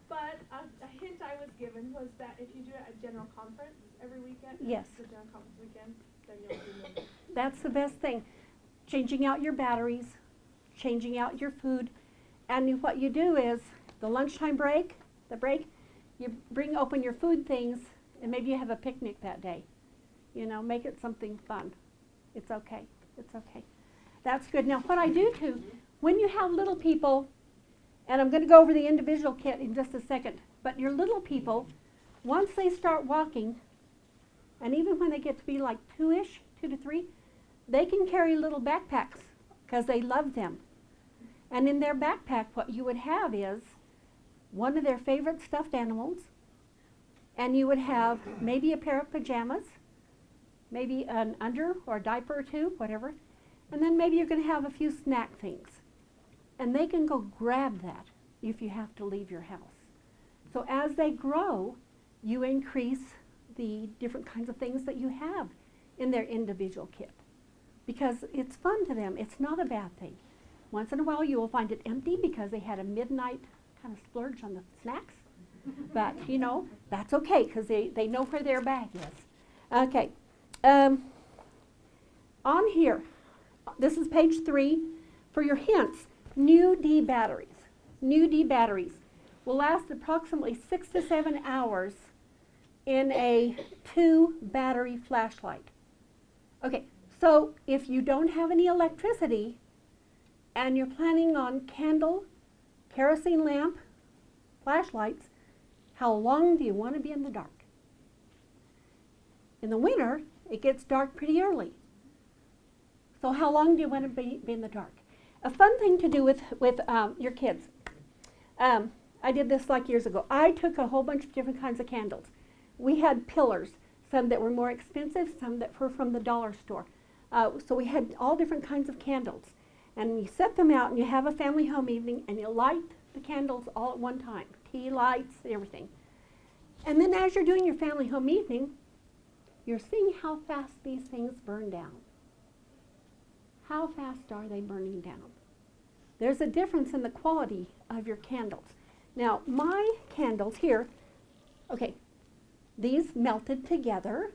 I: But a hint I was given was that if you do it at general conference every weekend,
A: Yes.
I: the general conference weekend, then you'll remember.
A: That's the best thing. Changing out your batteries, changing out your food. And what you do is the lunchtime break, you open your food things, and maybe you have a picnic that day. Make it something fun. It's okay. It's okay. That's good. Now, what I do too, when you have little people, and I'm going to go over the individual kit in just a second, but your little people, once they start walking, and even when they get to be like 2-ish, 2 to 3, they can carry little backpacks because they love them. And in their backpack, what you would have is one of their favorite stuffed animals, and you would have maybe a pair of pajamas, maybe an under or a diaper or 2, whatever, and then maybe you're going to have a few snack things. And they can go grab that if you have to leave your house. So as they grow, you increase the different kinds of things that you have in their individual kit. Because it's fun to them. It's not a bad thing. Once in a while you will find it empty because they had a midnight kind of splurge on the snacks. But, that's okay because they know where their bag is. Okay. On here, this is page 3 for your hints. New D batteries. New D batteries will last approximately 6 to 7 hours in a 2-battery flashlight. Okay, so if you don't have any electricity and you're planning on candle kerosene lamp, flashlights, how long do you want to be in the dark? In the winter, it gets dark pretty early. So how long do you want to be in the dark? A fun thing to do with your kids. I did this like years ago. I took a whole bunch of different kinds of candles. We had pillars, some that were more expensive, some that were from the dollar store. So we had all different kinds of candles. And you set them out and you have a family home evening and you light the candles all at one time. Tea lights, everything. And then as you're doing your family home evening, you're seeing how fast these things burn down. How fast are they burning down? There's a difference in the quality of your candles. Now, my candles here, okay, these melted together,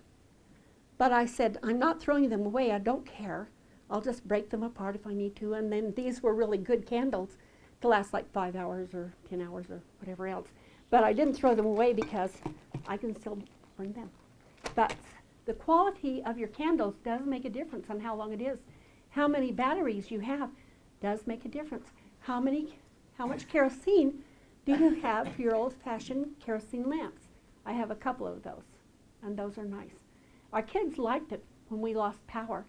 A: but I said, I'm not throwing them away, I don't care. I'll just break them apart if I need to, and then these were really good candles to last like 5 hours or 10 hours or whatever else. But I didn't throw them away because I can still burn them. But the quality of your candles does make a difference on how long it is. How many batteries you have does make a difference. How much kerosene do you have for your old-fashioned kerosene lamps? I have a couple of those, and those are nice. Our kids liked it when we lost power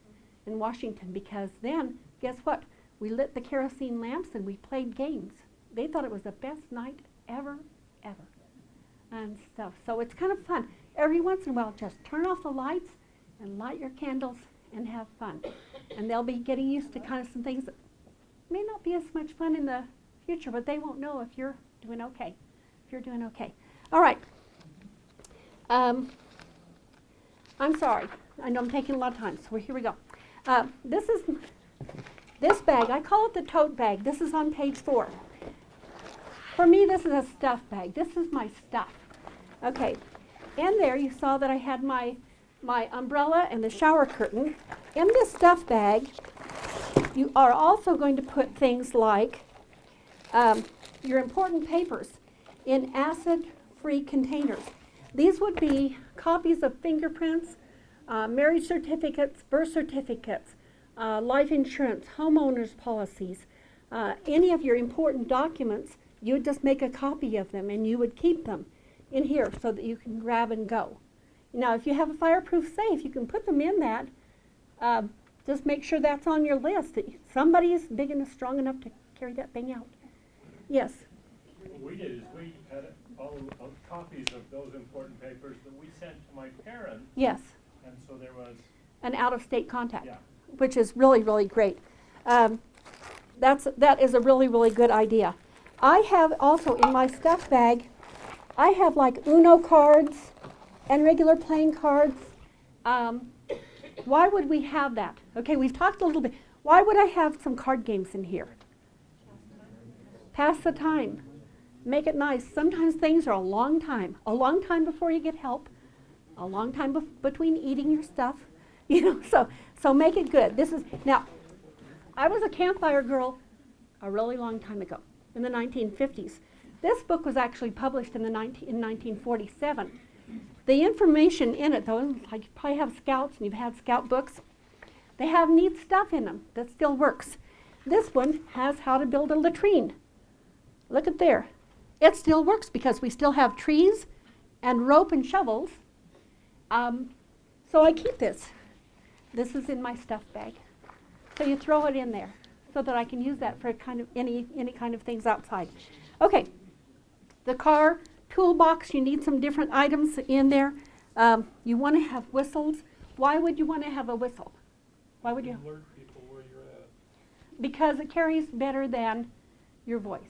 A: in Washington because then, guess what? We lit the kerosene lamps and we played games. They thought it was the best night ever, ever, and stuff. So it's kind of fun. Every once in a while, just turn off the lights and light your candles and have fun. And they'll be getting used to kind of some things that may not be as much fun in the future, but they won't know if you're doing okay. If you're doing okay. All right. I'm sorry. I know I'm taking a lot of time, so here we go. This bag, I call it the tote bag. This is on page 4. For me, this is a stuff bag. This is my stuff. Okay. In there, you saw that I had my umbrella and the shower curtain. In this stuff bag, you are also going to put things like your important papers in acid-free containers. These would be copies of fingerprints, marriage certificates, birth certificates, life insurance, homeowners policies, any of your important documents. You would just make a copy of them and you would keep them in here so that you can grab and go. Now, if you have a fireproof safe, you can put them in that. Just make sure that's on your list, that somebody is big and strong enough to carry that thing out. Yes?
E: What we did is we had all of copies of those important papers that we sent to my parents.
A: Yes.
E: And so there was
A: An out-of-state contact,
E: yeah.
A: which is really, really great. That is a really, really good idea. I have also in my stuff bag, I have like Uno cards and regular playing cards. Why would we have that? Okay, we've talked a little bit. Why would I have some card games in here? Pass the time. Make it nice. Sometimes things are a long time before you get help, a long time between eating your stuff, you know. So make it good. Now, I was a campfire girl a really long time ago, in the 1950s. This book was actually published in 1947. The information in it, though, like you probably have scouts and you've had scout books, they have neat stuff in them that still works. This one has how to build a latrine. Look at there. It still works because we still have trees and rope and shovels. So I keep this. This is in my stuff bag. So you throw it in there so that I can use that for kind of any kind of things outside. Okay, the car toolbox, you need some different items in there. You want to have whistles. Why would you want to have a whistle? Why would you?
E: Alert people where you're at.
A: Because it carries better than your voice.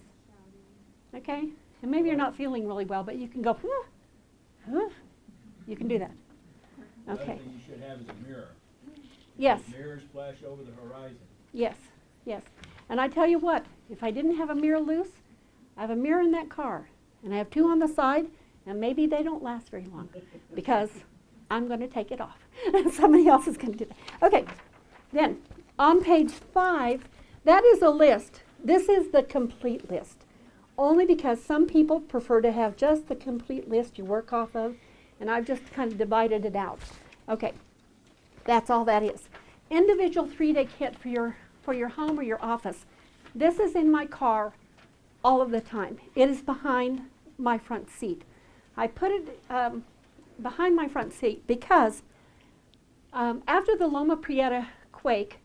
A: Okay? And maybe you're not feeling really well, but you can go, huh, huh. You can do that.
J: Another
A: Okay.
J: thing you should have is a mirror.
A: Yes.
J: Mirrors flash over the horizon.
A: Yes. Yes. And I tell you what, if I didn't have a mirror loose, I have a mirror in that car. And I have 2 on the side, and maybe they don't last very long because I'm going to take it off. Somebody else is going to do that. Okay. Then, on page 5, that is a list. This is the complete list. Only because some people prefer to have just the complete list you work off of, and I've just kind of divided it out. Okay, that's all that is. Individual 3-day kit for your home or your office. This is in my car all of the time. It is behind my front seat. I put it behind my front seat because after the Loma Prieta quake,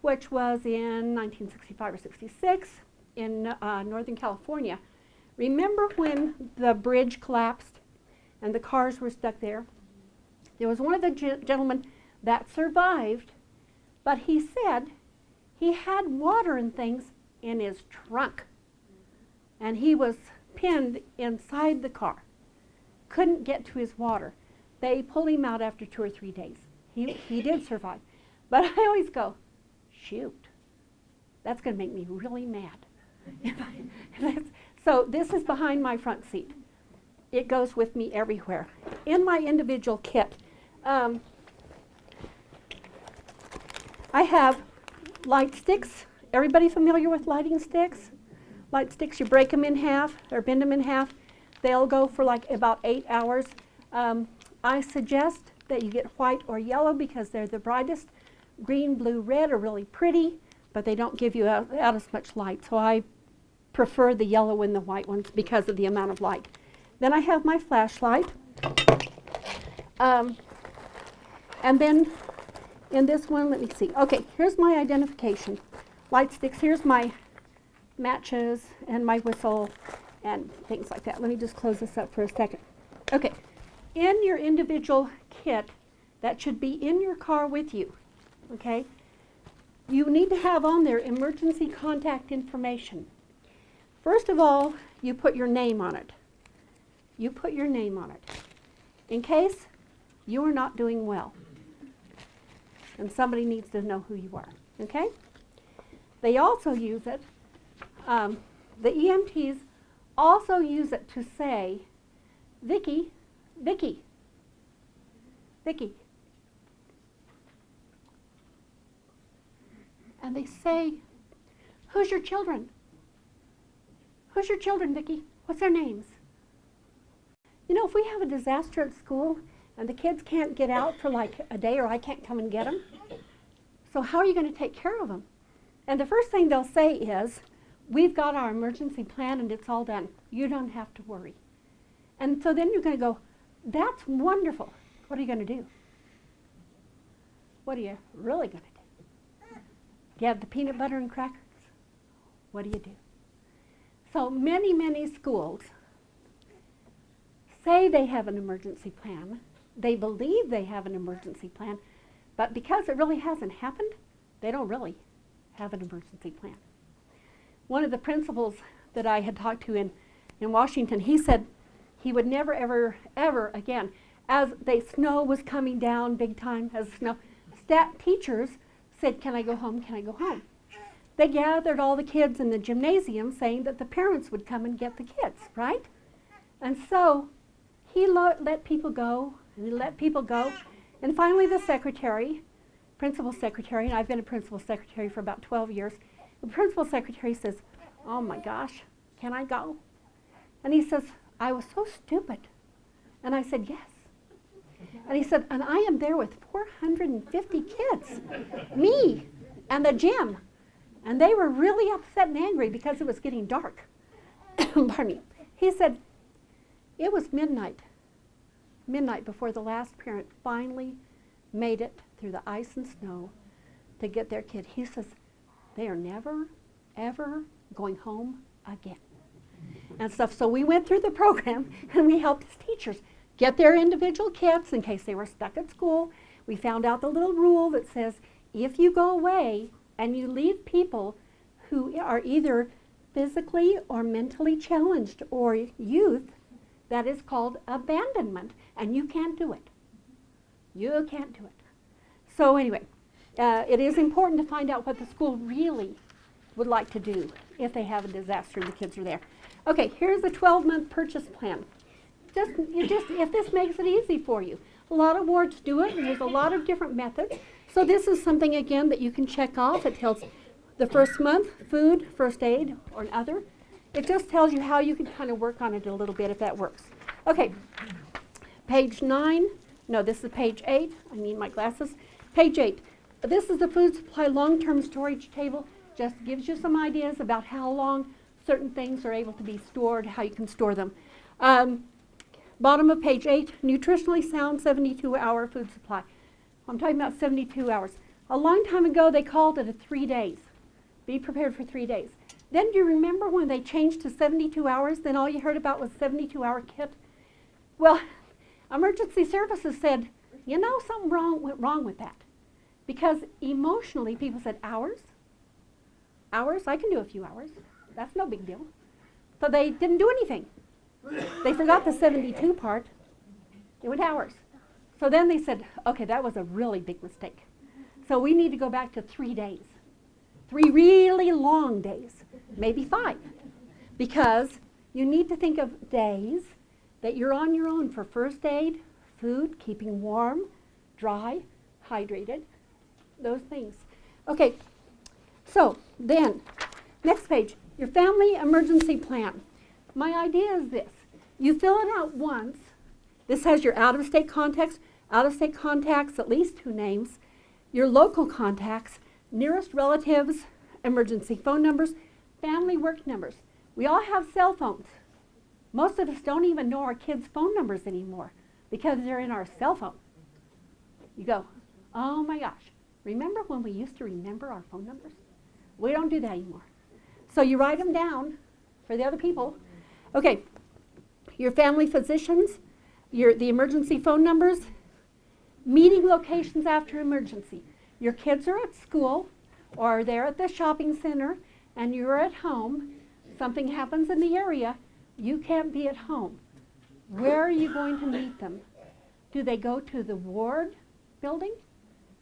A: which was in 1965 or 66 in Northern California, remember when the bridge collapsed and the cars were stuck there? There was one of the gentlemen that survived, but he said he had water and things in his trunk. And he was pinned inside the car. Couldn't get to his water. They pulled him out after 2 or 3 days. He did survive. But I always go, shoot, that's going to make me really mad. So this is behind my front seat. It goes with me everywhere. In my individual kit, I have light sticks. Everybody familiar with lighting sticks? Light sticks, you break them in half or bend them in half. They'll go for like about 8 hours. I suggest that you get white or yellow because they're the brightest. Green, blue, red are really pretty, but they don't give you out as much light. So I prefer the yellow and the white ones because of the amount of light. Then I have my flashlight. And then in this one, let me see. Okay, here's my identification. Light sticks, here's my matches and my whistle and things like that. Let me just close this up for a second. Okay, in your individual kit that should be in your car with you, okay, you need to have on there emergency contact information. First of all, you put your name on it. You put your name on it in case you are not doing well and somebody needs to know who you are, okay? They also use it, the EMTs also use it to say, Vicky, Vicky, Vicky. And they say, who's your children? Who's your children, Vicky? What's their names? You know, if we have a disaster at school and the kids can't get out for like a day or I can't come and get them, so how are you going to take care of them? And the first thing they'll say is, we've got our emergency plan and it's all done. You don't have to worry. And so then you're going to go, that's wonderful. What are you going to do? What are you really going to do? Do you have the peanut butter and crackers? What do you do? So many, many schools say they have an emergency plan. They believe they have an emergency plan, but because it really hasn't happened, they don't really have an emergency plan. One of the principals that I had talked to in Washington, he said he would never, ever, ever again, as the snow was coming down big time, as snow, teachers said, can I go home, can I go home? They gathered all the kids in the gymnasium saying that the parents would come and get the kids, right? And so he let people go, and he let people go, and finally the secretary, principal secretary, and I've been a principal secretary for about 12 years, the principal secretary says, oh my gosh, can I go? And he says, I was so stupid. And I said, yes. And he said, and I am there with 450 kids, me and the gym. And they were really upset and angry because it was getting dark. Pardon me. He said, it was midnight before the last parent finally made it through the ice and snow to get their kid. He says, they are never, ever going home again. And stuff. So we went through the program and we helped his teachers get their individual kits in case they were stuck at school. We found out the little rule that says if you go away and you leave people who are either physically or mentally challenged or youth, that is called abandonment, and you can't do it. You can't do it. So anyway, it is important to find out what the school really would like to do if they have a disaster and the kids are there. Okay, here's a 12-month purchase plan. If this makes it easy for you. A lot of wards do it, and there's a lot of different methods. So this is something, again, that you can check off. It tells the first month, food, first aid, or other. It just tells you how you can kind of work on it a little bit if that works. Okay, page 9. No, this is page 8. I need my glasses. Page 8. This is the food supply long-term storage table. Just gives you some ideas about how long certain things are able to be stored, how you can store them. Bottom of page 8, nutritionally sound 72-hour food supply. I'm talking about 72 hours. A long time ago, they called it a 3 days. Be prepared for 3 days. Then do you remember when they changed to 72 hours? Then all you heard about was 72-hour kit. Well, emergency services said, you know, something went wrong with that. Because emotionally, people said, hours? Hours? I can do a few hours. That's no big deal. So they didn't do anything. They forgot the 72 part. It went hours. So then they said, okay, that was a really big mistake. So we need to go back to 3 days. 3 really long days, maybe 5. Because you need to think of days that you're on your own for first aid, food, keeping warm, dry, hydrated, those things. Okay, so then, next page, your family emergency plan. My idea is this. You fill it out once. This has your out-of-state contacts, at least 2 names, your local contacts, nearest relatives, emergency phone numbers, family work numbers. We all have cell phones. Most of us don't even know our kids' phone numbers anymore because they're in our cell phone. You go, oh my gosh, remember when we used to remember our phone numbers? We don't do that anymore. So you write them down for the other people. Okay, your family physicians, the emergency phone numbers, meeting locations after emergency. Your kids are at school or they're at the shopping center and you're at home. Something happens in the area, you can't be at home. Where are you going to meet them? Do they go to the ward building?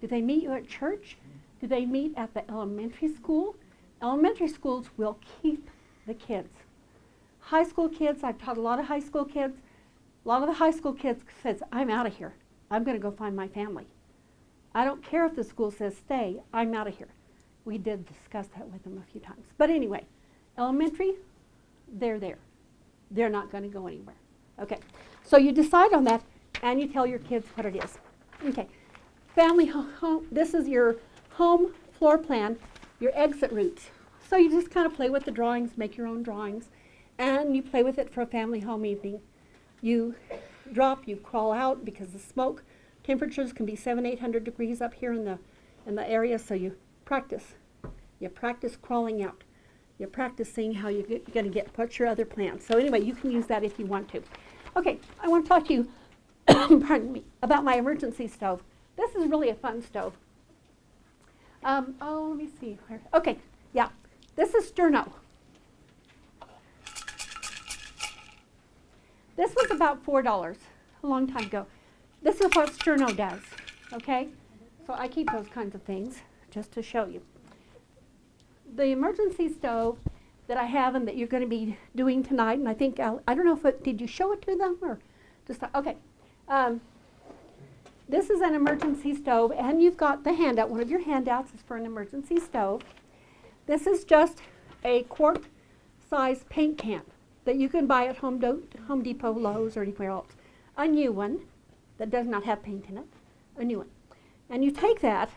A: Do they meet you at church? Do they meet at the elementary school? Elementary schools will keep the kids. High school kids, I've taught a lot of high school kids. A lot of the high school kids says, I'm out of here. I'm going to go find my family. I don't care if the school says stay, I'm out of here. We did discuss that with them a few times. But anyway, elementary, they're there. They're not going to go anywhere. Okay, so you decide on that and you tell your kids what it is. Okay, family home, this is your home floor plan, your exit routes. So you just kind of play with the drawings, make your own drawings, and you play with it for a family home evening. You drop, you crawl out because the smoke temperatures can be 700-800 degrees up here in the area, so you practice. You practice crawling out. You practice seeing how you're going to get, what's your other plan. So anyway, you can use that if you want to. Okay, I want to talk to you, pardon me, about my emergency stove. This is really a fun stove. Oh, let me see. Okay, yeah, this is Sterno. This was about $4 a long time ago. This is what Sterno does, okay? So I keep those kinds of things just to show you. The emergency stove that I have and that you're going to be doing tonight, and I think, I don't know if did you show it to them or just, okay. This is an emergency stove, and you've got the handout. One of your handouts is for an emergency stove. This is just a quart-size paint can that you can buy at Home Depot, Lowe's, or anywhere else. A new one that does not have paint in it, a new one. And you take that,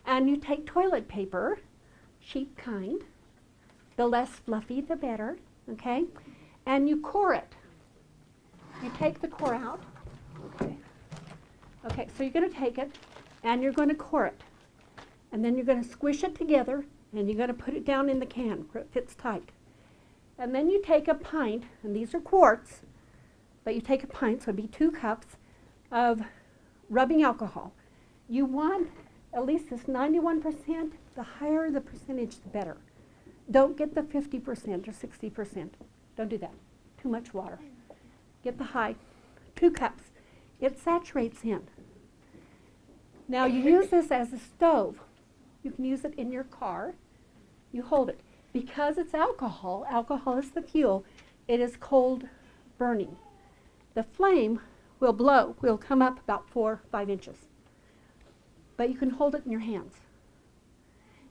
A: and you take toilet paper, cheap kind, the less fluffy the better, okay? And you core it. You take the core out, okay. Okay, so you're going to take it, and you're going to core it. And then you're going to squish it together, and you're going to put it down in the can where it fits tight. And then you take a pint, and these are quarts, but you take a pint, so it'd be 2 cups of rubbing alcohol. You want at least this 91%. The higher the percentage, the better. Don't get the 50% or 60%. Don't do that. Too much water. Get the high. 2 cups. It saturates in. Now you use this as a stove. You can use it in your car. You hold it. Because it's alcohol, alcohol is the fuel, it is cold burning. The flame will blow, will come up about 4 or 5 inches. But you can hold it in your hands.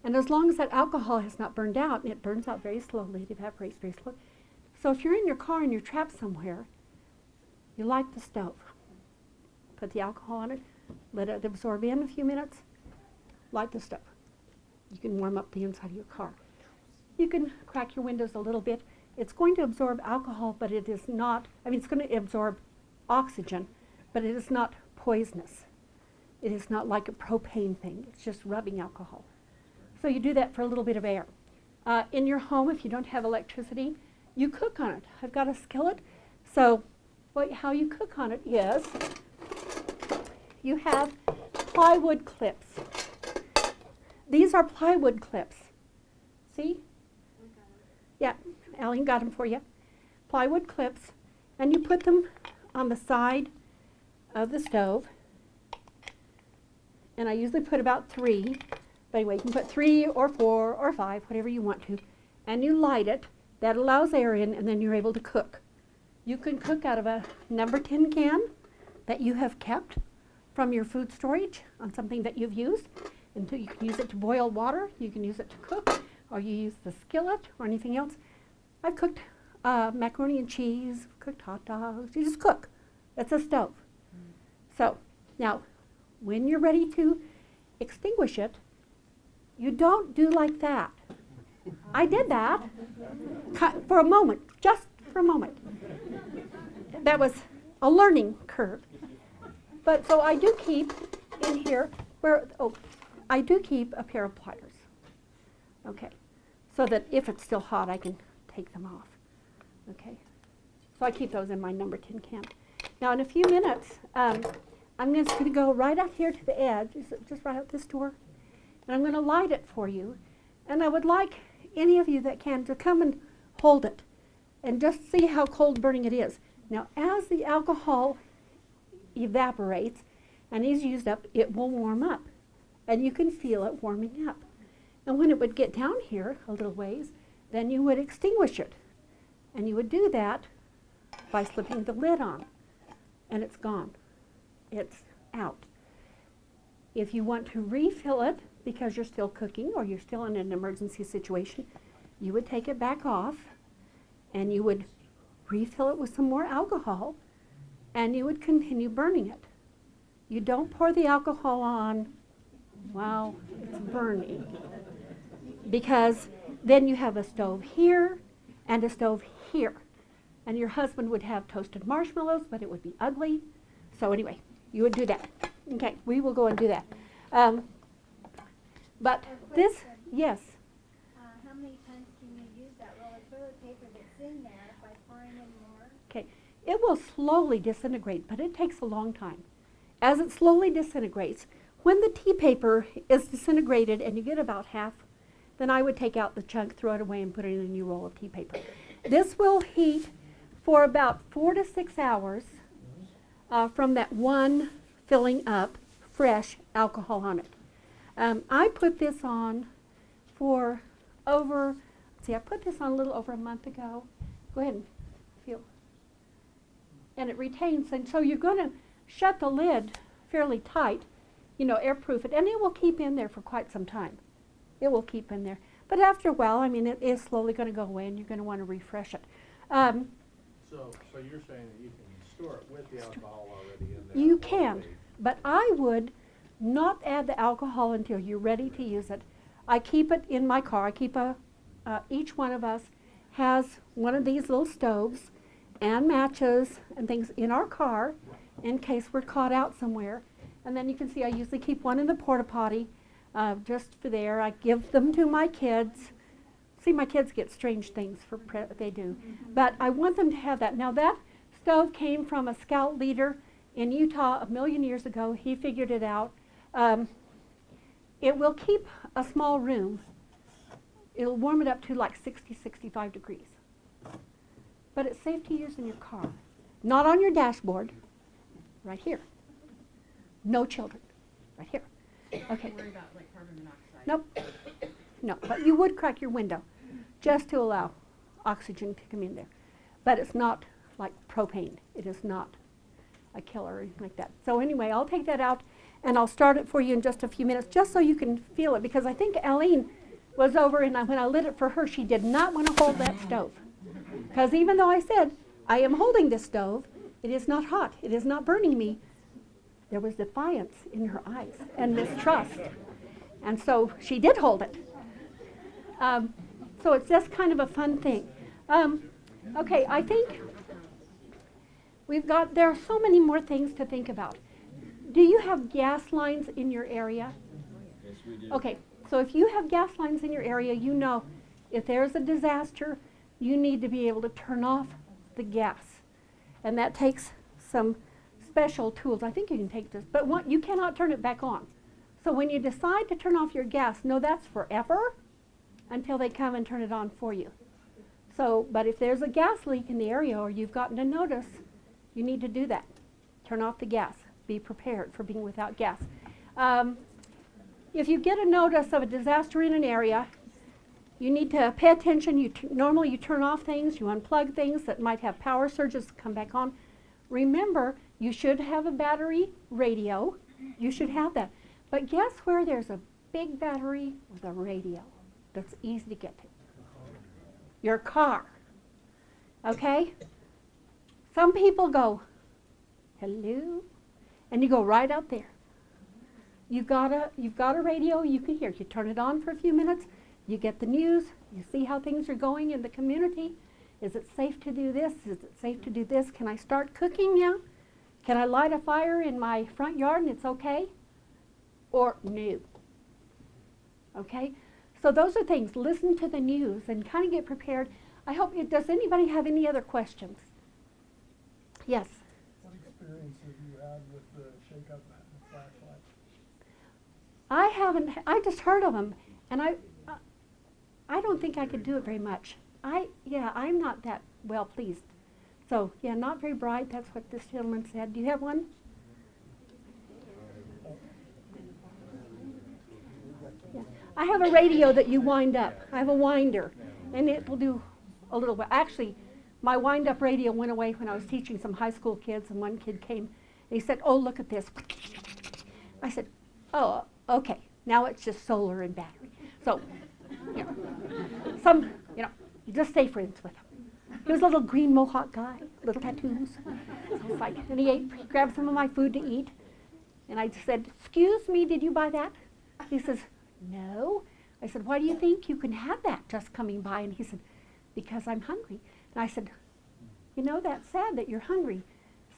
A: And as long as that alcohol has not burned out, and it burns out very slowly, it evaporates very slowly. So if you're in your car and you're trapped somewhere, you light the stove. Put the alcohol on it, let it absorb in a few minutes, light the stove. You can warm up the inside of your car. you can crack your windows a little bit. It's going to absorb alcohol, but it is not, I mean, it's going to absorb oxygen, but it is not poisonous. It is not like a propane thing. It's just rubbing alcohol. So you do that for a little bit of air. In your home, if you don't have electricity, you cook on it. I've got a skillet. So how you cook on it is you have plywood clips. These are plywood clips. See? Yeah, Aline got them for you. Plywood clips, and you put them on the side of the stove. And I usually put about 3. But anyway, you can put 3 or 4 or 5, whatever you want to. And you light it. That allows air in, and then you're able to cook. You can cook out of a number 10 can that you have kept from your food storage on something that you've used. And you can use it to boil water. You can use it to cook, or you use the skillet or anything else. I've cooked macaroni and cheese, cooked hot dogs. You just cook. It's a stove. So now, when you're ready to extinguish it, you don't do like that. I did that for a moment, just for a moment. That was a learning curve. But so I do keep in here I do keep a pair of pliers. Okay, so that if it's still hot, I can take them off. Okay, so I keep those in my number 10 can. Now in a few minutes, I'm just going to go right out here to the edge, just right out this door, and I'm going to light it for you. And I would like any of you that can to come and hold it and just see how cold burning it is. Now as the alcohol evaporates and is used up, it will warm up. And you can feel it warming up. And when it would get down here a little ways, then you would extinguish it. And you would do that by slipping the lid on. And it's gone. It's out. If you want to refill it because you're still cooking or you're still in an emergency situation, you would take it back off and you would refill it with some more alcohol and you would continue burning it. You don't pour the alcohol on while it's burning, because then you have a stove here and a stove here. And your husband would have toasted marshmallows, but it would be ugly. So anyway, you would do that. Okay, we will go and do that. But this, yes.
B: How many times can you use that roll of toilet paper that's in there by pouring in more?
A: Okay, it will slowly disintegrate, but it takes a long time. As it slowly disintegrates, when the tea paper is disintegrated and you get about half, then I would take out the chunk, throw it away, and put it in a new roll of tea paper. This will heat for about 4 to 6 hours from that one filling up fresh alcohol on it. I put this on for I put this on a little over a month ago. Go ahead and feel. And it retains, and so you're going to shut the lid fairly tight, airproof it, and it will keep in there for quite some time. It will keep in there. But after a while, I mean, it is slowly going to go away, and you're going to want to refresh it.
E: So you're saying that you can store it with the alcohol already in there?
A: You can, but I would not add the alcohol until you're ready to use it. I keep it in my car. I keep each one of us has one of these little stoves and matches and things in our car in case we're caught out somewhere. And then you can see I usually keep one in the porta potty just for there. I give them to my kids. See, my kids get strange things they do. But I want them to have that. Now that stove came from a scout leader in Utah a million years ago. He figured it out. It will keep a small room. It'll warm it up to like 60, 65 degrees. But it's safe to use in your car. Not on your dashboard. Right here. No children. Right here. Okay.
C: Worry about like carbon monoxide.
A: Nope. No, but you would crack your window just to allow oxygen to come in there. But it's not like propane. It is not a killer or anything like that. So anyway, I'll take that out and I'll start it for you in just a few minutes just so you can feel it, because I think Aline was over and when I lit it for her, she did not want to hold that stove. Because even though I said, I am holding this stove, it is not hot, it is not burning me, there was defiance in her eyes and mistrust. And so she did hold it. So So it's just kind of a fun thing. Okay, I think there are so many more things to think about. Do you have gas lines in your area?
J: Yes, we do.
A: Okay, so if you have gas lines in your area, you know if there's a disaster, you need to be able to turn off the gas. And that takes some special tools. I think you can take this, but you cannot turn it back on. So when you decide to turn off your gas, know that's forever until they come and turn it on for you. So, but if there's a gas leak in the area or you've gotten a notice, you need to do that. Turn off the gas. Be prepared for being without gas. If you get a notice of a disaster in an area, you need to pay attention. Normally you turn off things, you unplug things that might have power surges, come back on. Remember, you should have a battery radio. You should have that. But guess where there's a big battery with a radio that's easy to get to? Your car. Okay? Some people go, hello? And you go right out there. You've got a radio you can hear. You turn it on for a few minutes, you get the news, you see how things are going in the community. Is it safe to do this? Is it safe to do this? Can I start cooking now? Can I light a fire in my front yard and it's okay? Or no. Okay? So those are things. Listen to the news and kind of get prepared. Does anybody have any other questions? Yes?
F: What experience have you had with the shake-up flashlight?
A: I haven't. I just heard of them, and I don't think I could do it very much. I'm not that well pleased. So yeah, not very bright. That's what this gentleman said. Do you have one? Yeah. I have a radio that you wind up. I have a winder, and it will do a little bit. Actually, my wind-up radio went away when I was teaching some high school kids, and one kid came, and he said, "Oh, look at this." I said, "Oh, okay. Now it's just solar and battery." So, you just stay friends with him. He was a little green Mohawk guy, little tattoos. So it's like, and he grabbed some of my food to eat, and I said, "Excuse me, did you buy that?" He says, "No." I said, "Why do you think you can have that just coming by?" And he said, "Because I'm hungry." And I said, "That's sad that you're hungry.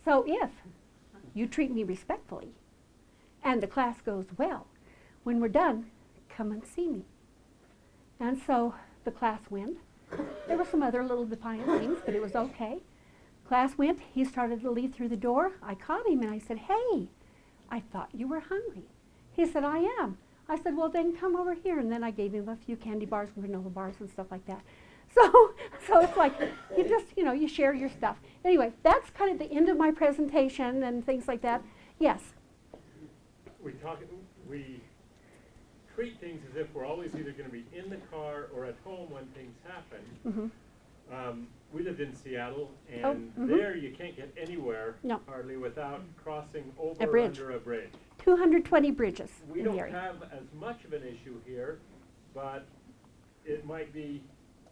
A: So if you treat me respectfully and the class goes well, when we're done, come and see me." And so the class went. There were some other little defiant things, but it was okay. Class went. He started to leave through the door. I caught him and I said, "Hey, I thought you were hungry." He said, "I am." I said, "Well, then come over here." And then I gave him a few candy bars and granola bars and stuff like that. So it's like, you just, you share your stuff. Anyway, that's kind of the end of my presentation and things like that. Yes?
E: We treat things as if we're always either going to be in the car or at home when things happen.
A: Mm-hmm.
E: We lived in Seattle, and there you can't get anywhere hardly without crossing over or under a bridge.
A: 220 bridges
E: We
A: in the
E: don't
A: area.
E: have as much of an issue here, but it might be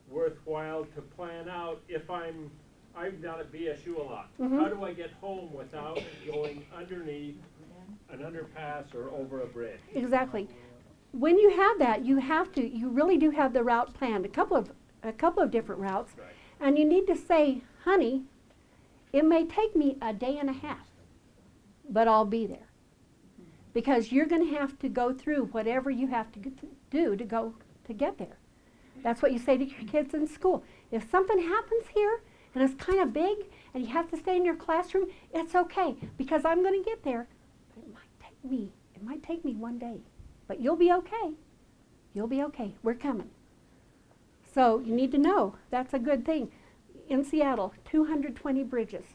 E: worthwhile to plan out if I'm down at BSU a lot. How do I get home without going underneath an underpass or over a bridge?
A: Exactly. When you have that, you really do have the route planned, a couple of different routes,
E: Right.
A: and you need to say, "Honey, it may take me a day and a half, but I'll be there." Because you're going to have to go through whatever you have to do to get there. That's what you say to your kids in school. If something happens here and it's kind of big and you have to stay in your classroom, it's okay because I'm going to get there. But it might take me one day. But you'll be okay. You'll be okay. We're coming. So you need to know that's a good thing. In Seattle, 220 bridges.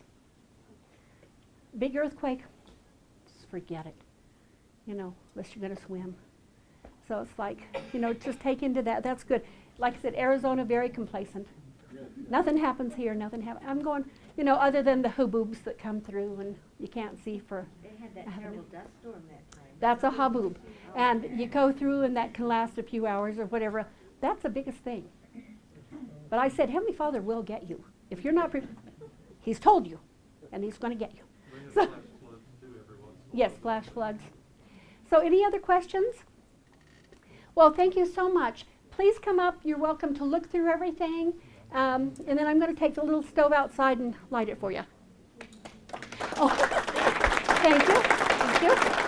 A: Big earthquake, just forget it. Unless you're going to swim. So it's like, just take into that. That's good. Like I said, Arizona, very complacent. Nothing happens here, nothing happens. I'm going, other than the huboobs that come through and you can't see for
C: They had that terrible dust storm that time.
A: That's a haboob. And you go through and that can last a few hours or whatever. That's the biggest thing. But I said, Heavenly Father will get you. If you're not He's told you, and He's going to get you. So, yes, flash floods. So any other questions? Well, thank you so much. Please please come up. You're welcome to look through everything. And then I'm going to take the little stove outside and light it for you. Oh, thank you. Thank you.